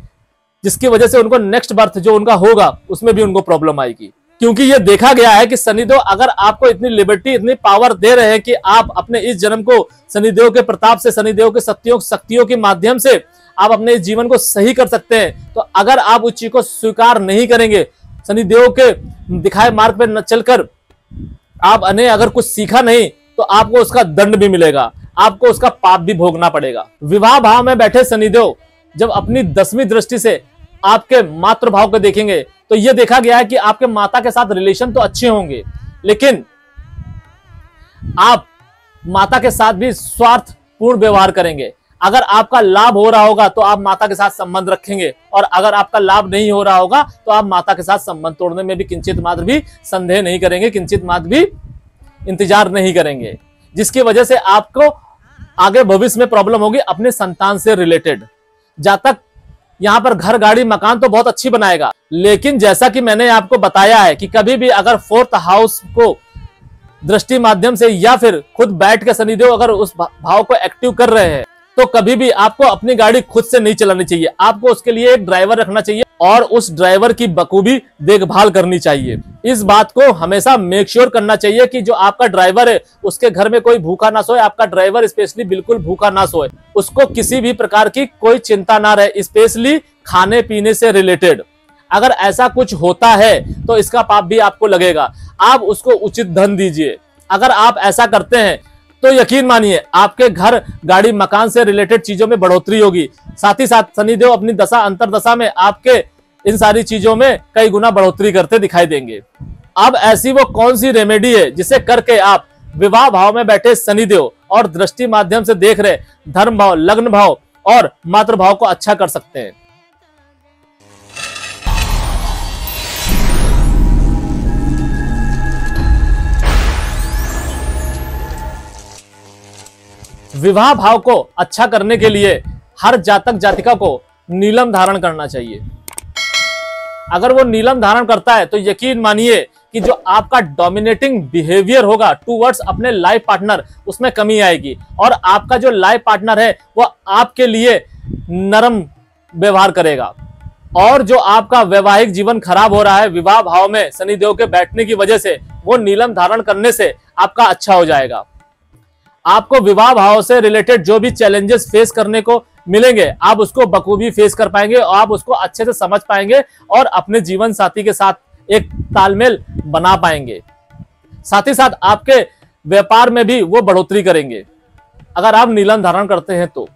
जिसकी वजह से उनको नेक्स्ट बर्थ जो उनका होगा उसमें भी उनको प्रॉब्लम आएगी। क्योंकि ये देखा गया है कि शनिदेव अगर आपको इतनी लिबर्टी, इतनी पावर दे रहे हैं कि आप अपने इस जन्म को शनिदेव के प्रताप से, शनिदेव के शक्तियों के माध्यम से आप अपने इस जीवन को सही कर सकते हैं, तो अगर आप उस चीज को स्वीकार नहीं करेंगे, शनिदेव के दिखाए मार्ग पर न चलकर आपने अगर कुछ सीखा नहीं, तो आपको उसका दंड भी मिलेगा, आपको उसका पाप भी भोगना पड़ेगा। विवाह भाव में बैठे शनिदेव जब अपनी 10वीं दृष्टि से आपके मातृभाव को देखेंगे, तो यह देखा गया है कि आपके माता के साथ रिलेशन तो अच्छे होंगे, लेकिन आप माता के साथ भी स्वार्थपूर्ण व्यवहार करेंगे। अगर आपका लाभ हो रहा होगा तो आप माता के साथ संबंध रखेंगे, और अगर आपका लाभ नहीं हो रहा होगा तो आप माता के साथ संबंध तोड़ने में भी किंचित मात्र भी संदेह नहीं करेंगे, किंचित मात्र भी इंतजार नहीं करेंगे, जिसकी वजह से आपको आगे भविष्य में प्रॉब्लम होगी अपने संतान से रिलेटेड। जातक यहां पर घर, गाड़ी, मकान तो बहुत अच्छी बनाएगा, लेकिन जैसा कि मैंने आपको बताया है कि कभी भी अगर 4th हाउस को दृष्टि माध्यम से या फिर खुद बैठ के शनिदेव अगर उस भाव को एक्टिव कर रहे हैं, तो कभी भी आपको अपनी गाड़ी खुद से नहीं चलानी चाहिए। आपको उसके लिए एक ड्राइवर रखना चाहिए और उस ड्राइवर की बखूबी देखभाल करनी चाहिए। इस बात को हमेशा मेक श्योर करना चाहिए कि जो आपका ड्राइवर है उसके घर में कोई भूखा ना सोए, आपका ड्राइवर स्पेशली बिल्कुल भूखा ना सोए, उसको किसी भी प्रकार की कोई चिंता ना रहे, स्पेशली खाने पीने से रिलेटेड। अगर ऐसा कुछ होता है तो इसका पाप भी आपको लगेगा। आप उसको उचित धन दीजिए। अगर आप ऐसा करते हैं तो यकीन मानिए आपके घर, गाड़ी, मकान से रिलेटेड चीजों में बढ़ोतरी होगी। साथ ही साथ शनिदेव अपनी दशा, अंतरदशा में आपके इन सारी चीजों में कई गुना बढ़ोतरी करते दिखाई देंगे। अब ऐसी वो कौन सी रेमेडी है जिसे करके आप विवाह भाव में बैठे शनिदेव और दृष्टि माध्यम से देख रहे धर्म भाव, लग्न भाव और मातृभाव को अच्छा कर सकते हैं। विवाह भाव को अच्छा करने के लिए हर जातक जातिका को नीलम धारण करना चाहिए। अगर वो नीलम धारण करता है तो यकीन मानिए कि जो आपका डोमिनेटिंग बिहेवियर होगा टूवर्ड्स अपने लाइफ पार्टनर, उसमें कमी आएगी और आपका जो लाइफ पार्टनर है वो आपके लिए नरम व्यवहार करेगा। और जो आपका वैवाहिक जीवन खराब हो रहा है विवाह भाव में शनिदेव के बैठने की वजह से, वो नीलम धारण करने से आपका अच्छा हो जाएगा। आपको विवाह भाव से रिलेटेड जो भी चैलेंजेस फेस करने को मिलेंगे, आप उसको बखूबी फेस कर पाएंगे और आप उसको अच्छे से समझ पाएंगे और अपने जीवन साथी के साथ एक तालमेल बना पाएंगे। साथ ही साथ आपके व्यापार में भी वो बढ़ोतरी करेंगे अगर आप नीलम धारण करते हैं तो।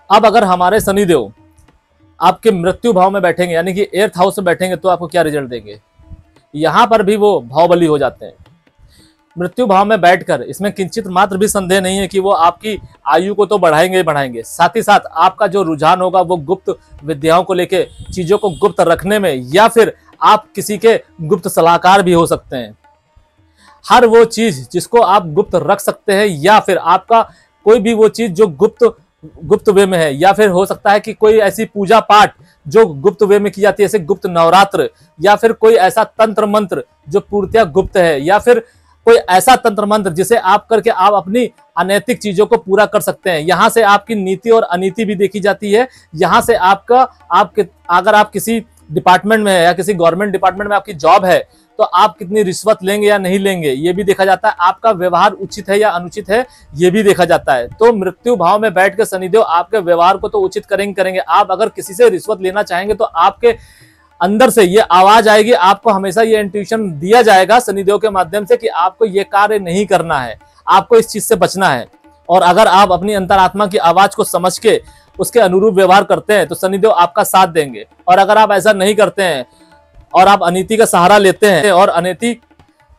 अब अगर हमारे शनिदेव आपके मृत्यु भाव में बैठेंगे, यानी कि 8th हाउस में बैठेंगे, तो आपको क्या रिजल्ट देंगे? यहां पर भी वो भावबली हो जाते हैं। मृत्यु भाव में बैठकर इसमें किंचित मात्र भी संदेह नहीं है कि वो आपकी आयु को तो बढ़ाएंगे ही बढ़ाएंगे, साथ ही साथ आपका जो रुझान होगा वो गुप्त विद्याओं को लेके, चीजों को गुप्त रखने में, या फिर आप किसी के गुप्त सलाहकार भी हो सकते हैं। हर वो चीज जिसको आप गुप्त रख सकते हैं, या फिर आपका कोई भी वो चीज जो गुप्त वे में है, या फिर हो सकता है कि कोई ऐसी पूजा पाठ जो गुप्त वे में की जाती है, जैसे गुप्त नवरात्र, या फिर कोई ऐसा तंत्र मंत्र जो पूर्णतया गुप्त है, या फिर कोई ऐसा तंत्र मंत्र जिसे आप करके आप अपनी अनैतिक चीजों को पूरा कर सकते हैं। यहाँ से आपकी नीति और अनीति भी देखी जाती है। यहाँ से अगर आप किसी डिपार्टमेंट में है या किसी गवर्नमेंट डिपार्टमेंट में आपकी जॉब है, तो आप कितनी रिश्वत लेंगे या नहीं लेंगे ये भी देखा जाता है। आपका व्यवहार उचित है या अनुचित है ये भी देखा जाता है। तो मृत्यु भाव में बैठ के शनिदेव आपके व्यवहार को तो उचित करेंगे। आप अगर किसी से रिश्वत लेना चाहेंगे तो आपके अंदर से ये आवाज आएगी, आपको हमेशा ये इंट्यूशन दिया जाएगा शनिदेव के माध्यम से कि आपको ये कार्य नहीं करना है, आपको इस चीज से बचना है। और अगर आप अपनी अंतरात्मा की आवाज को समझ के उसके अनुरूप व्यवहार करते हैं तो शनिदेव आपका साथ देंगे। और अगर आप ऐसा नहीं करते हैं और आप अनीति का सहारा लेते हैं और अनैतिक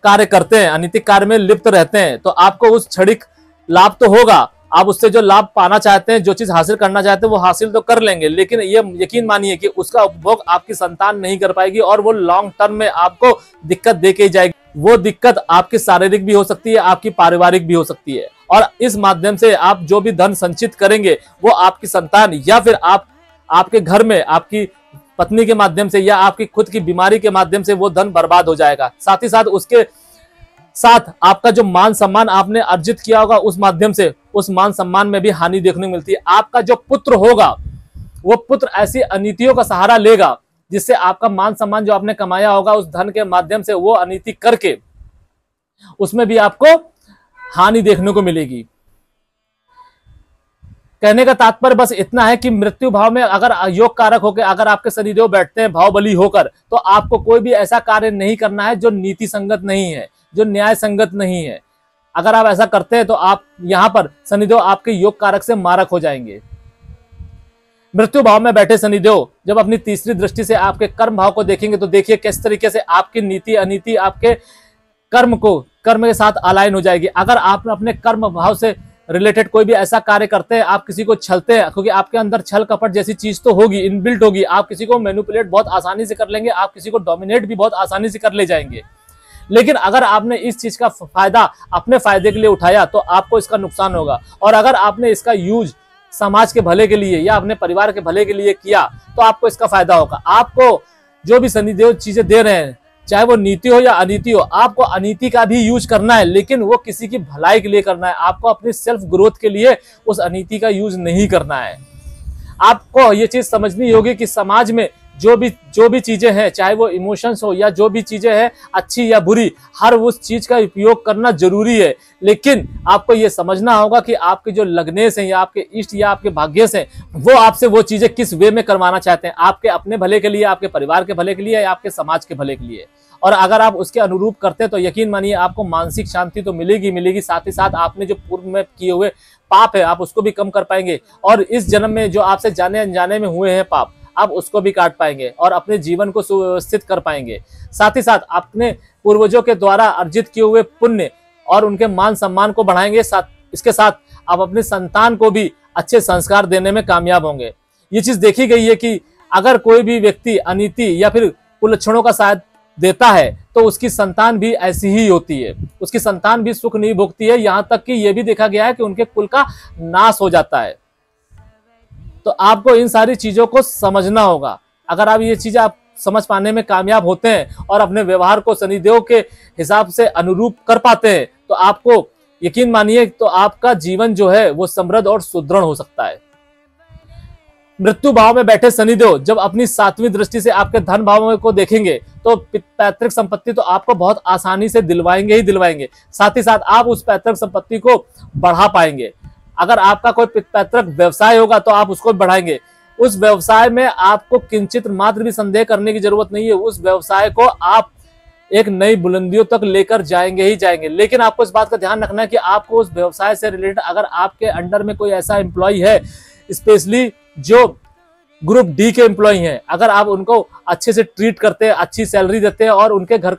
कार्य करते हैं, अनैतिक कार्य में लिप्त रहते हैं, तो आपको उस क्षणिक लाभ तो होगा, आप उससे जो लाभ पाना चाहते हैं, जो चीज हासिल करना चाहते हैं वो हासिल तो कर लेंगे, लेकिन ये यकीन मानिए कि उसका उपभोग आपकी संतान नहीं कर पाएगी और वो लॉन्ग टर्म में आपको दिक्कत दे के जाएगी। वो दिक्कत आपकी शारीरिक भी हो सकती है, आपकी पारिवारिक भी हो सकती है। और इस माध्यम से आप जो भी धन संचित करेंगे वो आपकी संतान या फिर आपके घर में आपकी पत्नी के माध्यम से या आपकी खुद की बीमारी के माध्यम से वो धन बर्बाद हो जाएगा। साथ ही साथ उसके साथ आपका जो मान सम्मान आपने अर्जित किया होगा उस माध्यम से उस मान सम्मान में भी हानि देखने को मिलती है। आपका जो पुत्र होगा वो पुत्र ऐसी अनीतियों का सहारा लेगा जिससे आपका मान सम्मान जो आपने कमाया होगा उस धन के माध्यम से वो अनीति करके उसमें भी आपको हानि देखने को मिलेगी। कहने का तात्पर्य बस इतना है कि मृत्यु भाव में अगर योग कारक होकर अगर आपके शनिदेव बैठते हैं भाव बली होकर, तो आपको कोई भी ऐसा कार्य नहीं करना है जो नीति संगत नहीं है, जो न्याय संगत नहीं है। अगर आप ऐसा करते हैं तो आप यहां पर शनिदेव आपके योग कारक से मारक हो जाएंगे। मृत्यु भाव में बैठे शनिदेव जब अपनी तीसरी दृष्टि से आपके कर्म भाव को देखेंगे तो देखिए किस तरीके से आपकी नीति अनीति आपके कर्म के साथ अलाइन हो जाएगी। अगर आप अपने कर्म भाव से रिलेटेड कोई भी ऐसा कार्य करते हैं, आप किसी को छलते हैं, क्योंकि आपके अंदर छल कपट जैसी चीज तो होगी, इनबिल्ट होगी, आप किसी को मैनिपुलेट बहुत आसानी से कर लेंगे, आप किसी को डोमिनेट भी बहुत आसानी से कर ले जाएंगे। लेकिन अगर आपने इस चीज का फायदा अपने फायदे के लिए उठाया तो आपको इसका नुकसान होगा। और अगर आपने इसका यूज समाज के भले के लिए या अपने परिवार के भले के लिए किया तो आपको इसका फायदा होगा। आपको जो भी शनिदेव चीजें दे रहे हैं, चाहे वो नीति हो या अनीति हो, आपको अनीति का भी यूज करना है, लेकिन वो किसी की भलाई के लिए करना है। आपको अपनी सेल्फ ग्रोथ के लिए उस अनीति का यूज नहीं करना है। आपको ये चीज समझनी होगी कि समाज में जो भी चीजें हैं, चाहे वो इमोशंस हो या जो भी चीजें हैं अच्छी या बुरी, हर उस चीज का उपयोग करना जरूरी है। लेकिन आपको ये समझना होगा कि आपके जो लग्नेश हैं या आपके इष्ट या आपके भाग्येश हैं वो आपसे वो चीजें किस वे में करवाना चाहते हैं, आपके अपने भले के लिए, आपके परिवार के भले के लिए या आपके समाज के भले के लिए। और अगर आप उसके अनुरूप करते हैं तो यकीन मानिए आपको मानसिक शांति तो मिलेगी। साथ ही साथ आपने जो पूर्व में किए हुए पाप है आप उसको भी कम कर पाएंगे, और इस जन्म में जो आपसे जाने अनजाने में हुए हैं पाप आप उसको भी काट पाएंगे और अपने जीवन को सुव्यवस्थित कर पाएंगे। साथ ही साथ अपने पूर्वजों के द्वारा अर्जित किए हुए पुण्य और उनके मान सम्मान को बढ़ाएंगे। इसके साथ आप अपनी संतान को भी अच्छे संस्कार देने में कामयाब होंगे। ये चीज देखी गई है कि अगर कोई भी व्यक्ति अनीति या फिर कुलक्षणों का साथ देता है तो उसकी संतान भी ऐसी ही होती है, उसकी संतान भी सुख नहीं भोगती है। यहाँ तक कि यह भी देखा गया है कि उनके कुल का नाश हो जाता है। तो आपको इन सारी चीजों को समझना होगा। अगर आप ये चीजें आप समझ पाने में कामयाब होते हैं और अपने व्यवहार को शनिदेव के हिसाब से अनुरूप कर पाते हैं तो आपको यकीन मानिए तो आपका जीवन जो है वो समृद्ध और सुदृढ़ हो सकता है। मृत्यु भाव में बैठे शनिदेव जब अपनी सातवीं दृष्टि से आपके धन भाव को देखेंगे तो पैतृक संपत्ति तो आपको बहुत आसानी से दिलवाएंगे। साथ ही साथ आप उस पैतृक संपत्ति को बढ़ा पाएंगे। अगर आपका कोई पैतृक व्यवसाय होगा तो आप उसको बढ़ाएंगे। उस व्यवसाय में आपको किंचित मात्र भी संदेह करने की जरूरत नहीं है। उस व्यवसाय को आप एक नई बुलंदियों तक लेकर जाएंगे ही जाएंगे। लेकिन आपको इस बात का ध्यान रखना है कि आपको उस व्यवसाय से रिलेटेड अगर आपके अंडर में कोई ऐसा एम्प्लॉय है, स्पेशली जो ग्रुप डी के एम्प्लॉय हैं, अगर आप उनको अच्छे से ट्रीट करते हैं, अच्छी सैलरी देते हैं और उनके घर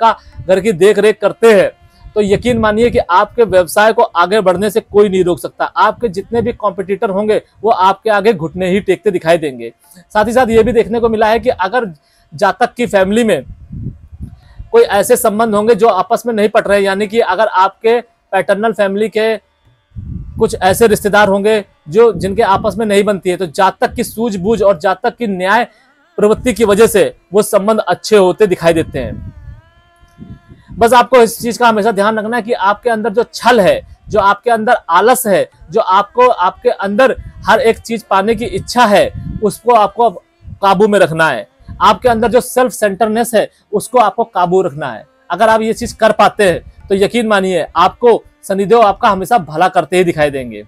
की देख रेख करते हैं तो यकीन मानिए कि आपके व्यवसाय को आगे बढ़ने से कोई नहीं रोक सकता। आपके जितने भी कॉम्पिटिटर होंगे वो आपके आगे घुटने ही टेकते दिखाई देंगे। साथ ही साथ ये भी देखने को मिला है कि अगर जातक की फैमिली में कोई ऐसे संबंध होंगे जो आपस में नहीं पट रहे, यानी कि अगर आपके पैटर्नल फैमिली के कुछ ऐसे रिश्तेदार होंगे जो जिनके आपस में नहीं बनती है, तो जातक की सूझबूझ और जातक की न्याय प्रवृत्ति की वजह से वो संबंध अच्छे होते दिखाई देते हैं। बस आपको इस चीज का हमेशा ध्यान रखना है कि आपके अंदर जो छल है, जो आपके अंदर आलस है, जो आपके अंदर हर एक चीज पाने की इच्छा है, उसको आपको काबू में रखना है। आपके अंदर जो सेल्फ सेंटरनेस है उसको आपको काबू रखना है। अगर आप ये चीज कर पाते हैं तो यकीन मानिए आपको शनिदेव आपका हमेशा भला करते ही दिखाई देंगे।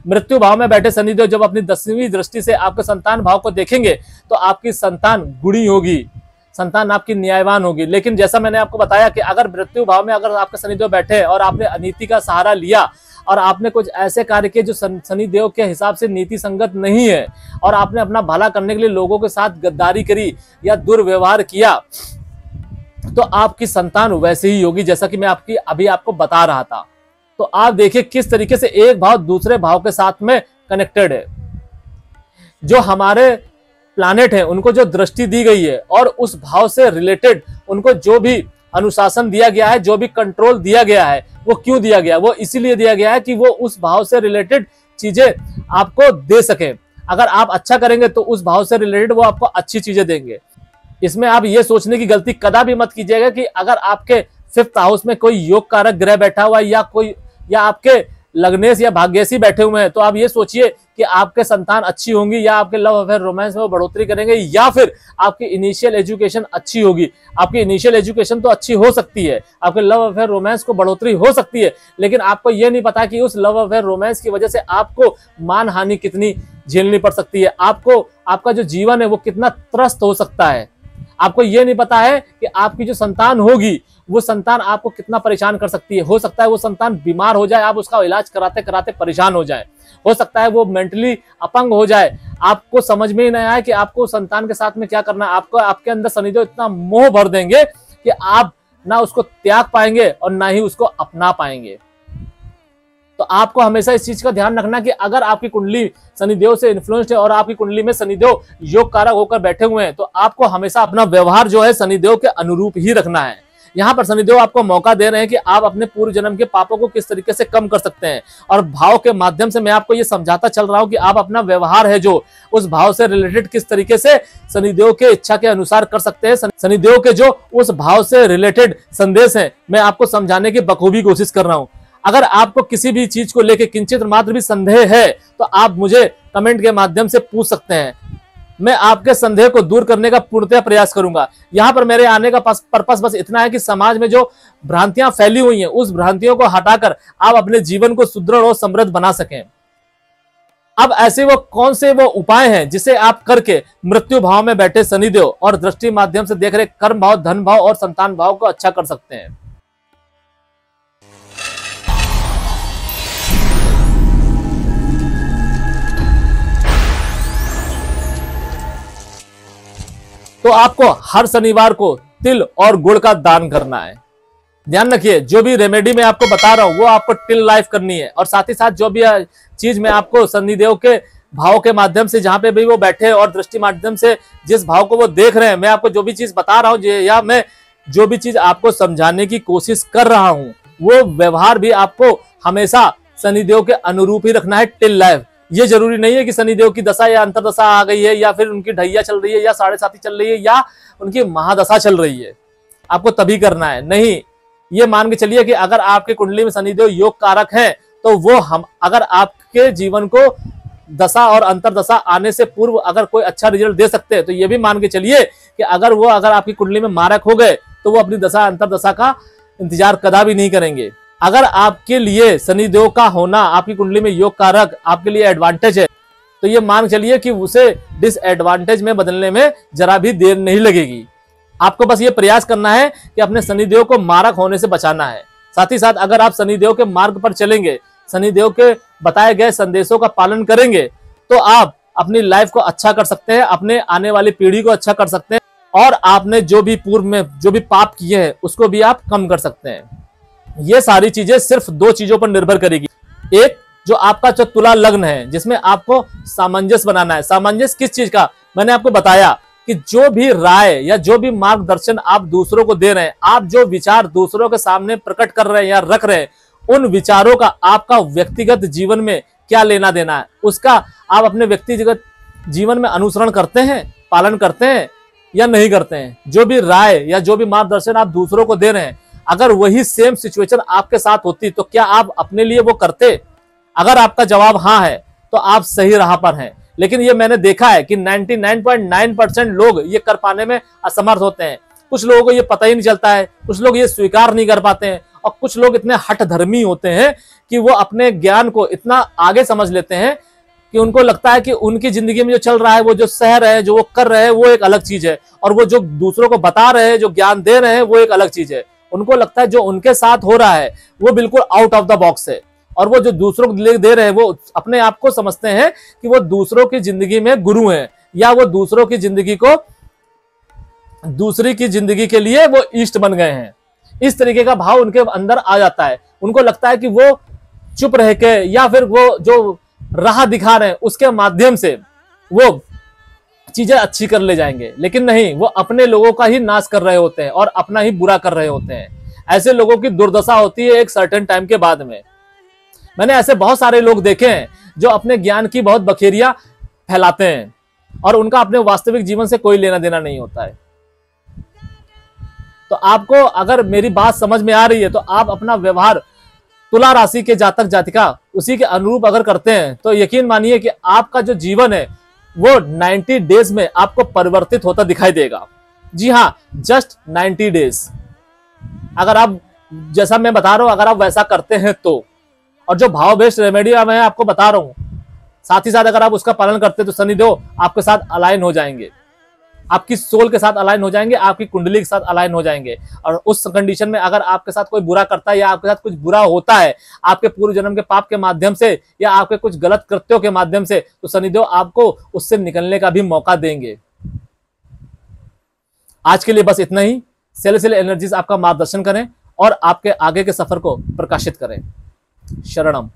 मृत्यु भाव में बैठे शनिदेव जब अपनी 10वीं दृष्टि से आपके संतान भाव को देखेंगे तो आपकी संतान गुणी होगी, संतान आपकी न्यायवान होगी। लेकिन जैसा मैंने आपको बताया कि अगर मृत्यु भाव में अगर आपके शनिदेव बैठे और आपने अनीति का सहारा लिया और आपने कुछ ऐसे कार्य किए जो शनिदेव के हिसाब से नीति संगत नहीं है, और आपने अपना भला करने के लिए लोगों के साथ गद्दारी करी या दुर्व्यवहार किया, तो आपकी संतान वैसे ही होगी जैसा कि मैं अभी आपको बता रहा था। तो आप देखिए किस तरीके से एक भाव दूसरे भाव के साथ में कनेक्टेड है। जो हमारे प्लैनेट है उनको जो दृष्टि दी गई है और उस भाव से रिलेटेड उनको जो भी अनुशासन दिया गया है, जो भी कंट्रोल दिया गया है, वो क्यों दिया गया? वो इसीलिए दिया गया है कि वो उस भाव से रिलेटेड चीजें आपको दे सके। अगर आप अच्छा करेंगे तो उस भाव से रिलेटेड वो आपको अच्छी चीजें देंगे। इसमें आप ये सोचने की गलती कदापि मत कीजिएगा कि अगर आपके 5th हाउस में कोई योग कारक ग्रह बैठा हुआ है या आपके लग्नेश या भाग्येशी बैठे हुए हैं, तो आप ये सोचिए कि आपके संतान अच्छी होंगी या आपके लव अफेयर रोमांस में वो बढ़ोतरी करेंगे, या फिर आपकी इनिशियल एजुकेशन अच्छी होगी। आपकी इनिशियल एजुकेशन तो अच्छी हो सकती है, आपके लव अफेयर रोमांस को बढ़ोतरी हो सकती है, लेकिन आपको ये नहीं पता कि उस लव अफेयर रोमांस की वजह से आपको मान हानि कितनी झेलनी पड़ सकती है, आपको आपका जो जीवन है वो कितना त्रस्त हो सकता है। आपको ये नहीं पता है कि आपकी जो संतान होगी वो संतान आपको कितना परेशान कर सकती है। हो सकता है वो संतान बीमार हो जाए, आप उसका इलाज कराते कराते परेशान हो जाए। हो सकता है वो मेंटली अपंग हो जाए, आपको समझ में ही नहीं आए कि आपको संतान के साथ में क्या करना है। आपको आपके अंदर शनिदेव इतना मोह भर देंगे कि आप ना उसको त्याग पाएंगे और ना ही उसको अपना पाएंगे। तो आपको हमेशा इस चीज का ध्यान रखना कि अगर आपकी कुंडली शनिदेव से इन्फ्लुएंस्ड है और आपकी कुंडली में शनिदेव योग कारक होकर बैठे हुए हैं, तो आपको हमेशा अपना व्यवहार जो है शनिदेव के अनुरूप ही रखना है। यहाँ पर शनिदेव आपको मौका दे रहे हैं कि आप अपने पूर्व जन्म के पापों को किस तरीके से कम कर सकते हैं, और भाव के माध्यम से मैं आपको ये समझाता चल रहा हूँ कि आप अपना व्यवहार है जो उस भाव से रिलेटेड किस तरीके से शनिदेव के इच्छा के अनुसार कर सकते हैं। शनिदेव के जो उस भाव से रिलेटेड संदेश है मैं आपको समझाने की बखूबी कोशिश कर रहा हूँ। अगर आपको किसी भी चीज को लेकर किंचित मात्र भी संदेह है तो आप मुझे कमेंट के माध्यम से पूछ सकते हैं। मैं आपके संदेह को दूर करने का पूर्णतः प्रयास करूंगा। यहाँ पर मेरे आने का पर्पस बस इतना है कि समाज में जो भ्रांतियां फैली हुई हैं उस भ्रांतियों को हटाकर आप अपने जीवन को सुदृढ़ और समृद्ध बना सकें। अब ऐसे वो कौन से वो उपाय हैं जिसे आप करके मृत्यु भाव में बैठे शनिदेव और दृष्टि माध्यम से देख रहे कर्म भाव, धन भाव और संतान भाव को अच्छा कर सकते हैं। तो आपको हर शनिवार को तिल और गुड़ का दान करना है। ध्यान रखिए, जो भी रेमेडी मैं आपको बता रहा हूं वो आपको टिल लाइफ करनी है, और साथ ही साथ जो भी चीज मैं आपको शनिदेव के भाव के माध्यम से जहां पे भी वो बैठे और दृष्टि माध्यम से जिस भाव को वो देख रहे हैं, मैं आपको जो भी चीज बता रहा हूं या मैं जो भी चीज आपको समझाने की कोशिश कर रहा हूं वो व्यवहार भी आपको हमेशा शनिदेव के अनुरूप ही रखना है। टिल लाइफ, ये जरूरी नहीं है कि शनिदेव की दशा या अंतरदशा आ गई है या फिर उनकी ढैया चल रही है या 7.5 चल रही है या उनकी महादशा चल रही है आपको तभी करना है। नहीं, ये मान के चलिए कि अगर आपके कुंडली में शनिदेव योग कारक हैं तो वो अगर आपके जीवन को दशा और अंतरदशा आने से पूर्व अगर कोई अच्छा रिजल्ट दे सकते हैं, तो ये भी मान के चलिए कि अगर आपकी कुंडली में मारक हो गए तो वो अपनी दशा अंतरदशा का इंतजार कदापि नहीं करेंगे। अगर आपके लिए शनिदेव का होना, आपकी कुंडली में योग कारक आपके लिए एडवांटेज है, तो ये मान चलिए कि उसे डिसएडवांटेज में बदलने में जरा भी देर नहीं लगेगी। आपको बस ये प्रयास करना है कि अपने शनिदेव को मारक होने से बचाना है। साथ ही साथ अगर आप शनिदेव के मार्ग पर चलेंगे, शनिदेव के बताए गए संदेशों का पालन करेंगे, तो आप अपनी लाइफ को अच्छा कर सकते हैं, अपने आने वाली पीढ़ी को अच्छा कर सकते हैं, और आपने जो भी पूर्व में जो भी पाप किए हैं उसको भी आप कम कर सकते हैं। ये सारी चीजें सिर्फ 2 चीजों पर निर्भर करेगी। एक, जो आपका जो तुला लग्न है जिसमें आपको सामंजस्य बनाना है। सामंजस्य किस चीज का? मैंने आपको बताया कि जो भी राय या जो भी मार्गदर्शन आप दूसरों को दे रहे हैं, आप जो विचार दूसरों के सामने प्रकट कर रहे हैं या रख रहे हैं, उन विचारों का आपका व्यक्तिगत जीवन में क्या लेना देना है, उसका आप अपने व्यक्तिगत जीवन में अनुसरण करते हैं, पालन करते हैं या नहीं करते हैं। जो भी राय या जो भी मार्गदर्शन आप दूसरों को दे रहे हैं, अगर वही सेम सिचुएशन आपके साथ होती तो क्या आप अपने लिए वो करते? अगर आपका जवाब हाँ है तो आप सही राह पर हैं। लेकिन ये मैंने देखा है कि 99.9% लोग ये कर पाने में असमर्थ होते हैं। कुछ लोगों को ये पता ही नहीं चलता है, कुछ लोग ये स्वीकार नहीं कर पाते हैं, और कुछ लोग इतने हठधर्मी होते हैं कि वो अपने ज्ञान को इतना आगे समझ लेते हैं कि उनको लगता है कि उनकी जिंदगी में जो चल रहा है, वो जो सह रहे हैं, जो वो कर रहे हैं, वो एक अलग चीज है, और वो जो दूसरों को बता रहे हैं, जो ज्ञान दे रहे हैं, वो एक अलग चीज है। उनको लगता है जो उनके साथ हो रहा है वो बिल्कुल आउट ऑफ द बॉक्स है, और वो जो दूसरों को दे रहे हैं वो अपने आप को समझते हैं कि वो दूसरों की जिंदगी में गुरु हैं, या वो दूसरों की जिंदगी को, दूसरी की जिंदगी के लिए वो इष्ट बन गए हैं। इस तरीके का भाव उनके अंदर आ जाता है। उनको लगता है कि वो चुप रह के या फिर वो जो राह दिखा रहे हैं उसके माध्यम से वो चीजें अच्छी कर ले जाएंगे, लेकिन नहीं, वो अपने लोगों का ही नाश कर रहे होते हैं और अपना ही बुरा कर रहे होते हैं। ऐसे लोगों की दुर्दशा होती है एक सर्टेन टाइम के बाद में। मैंने ऐसे बहुत सारे लोग देखे हैं जो अपने ज्ञान की बहुत बखेरिया फैलाते हैं और उनका अपने वास्तविक जीवन से कोई लेना देना नहीं होता है। तो आपको अगर मेरी बात समझ में आ रही है तो आप अपना व्यवहार तुला राशि के जातक जातिका उसी के अनुरूप अगर करते हैं तो यकीन मानिए कि आपका जो जीवन है वो 90 डेज में आपको परिवर्तित होता दिखाई देगा। जी हाँ, जस्ट 90 डेज। अगर आप, जैसा मैं बता रहा हूं, अगर आप वैसा करते हैं तो, और जो भाव बेस्ड रेमेडी मैं आपको बता रहा हूं, साथ ही साथ अगर आप उसका पालन करते हैं तो शनिदेव आपके साथ अलाइन हो जाएंगे, आपकी सोल के साथ अलाइन हो जाएंगे, आपकी कुंडली के साथ अलाइन हो जाएंगे। और उस कंडीशन में अगर आपके साथ कोई बुरा करता है या आपके साथ कुछ बुरा होता है आपके पूर्व जन्म के पाप के माध्यम से या आपके कुछ गलत कृत्यों के माध्यम से, तो शनिदेव आपको उससे निकलने का भी मौका देंगे। आज के लिए बस इतना ही। सेलेस्टियल एनर्जीज आपका मार्गदर्शन करें और आपके आगे के सफर को प्रकाशित करें। शरणम।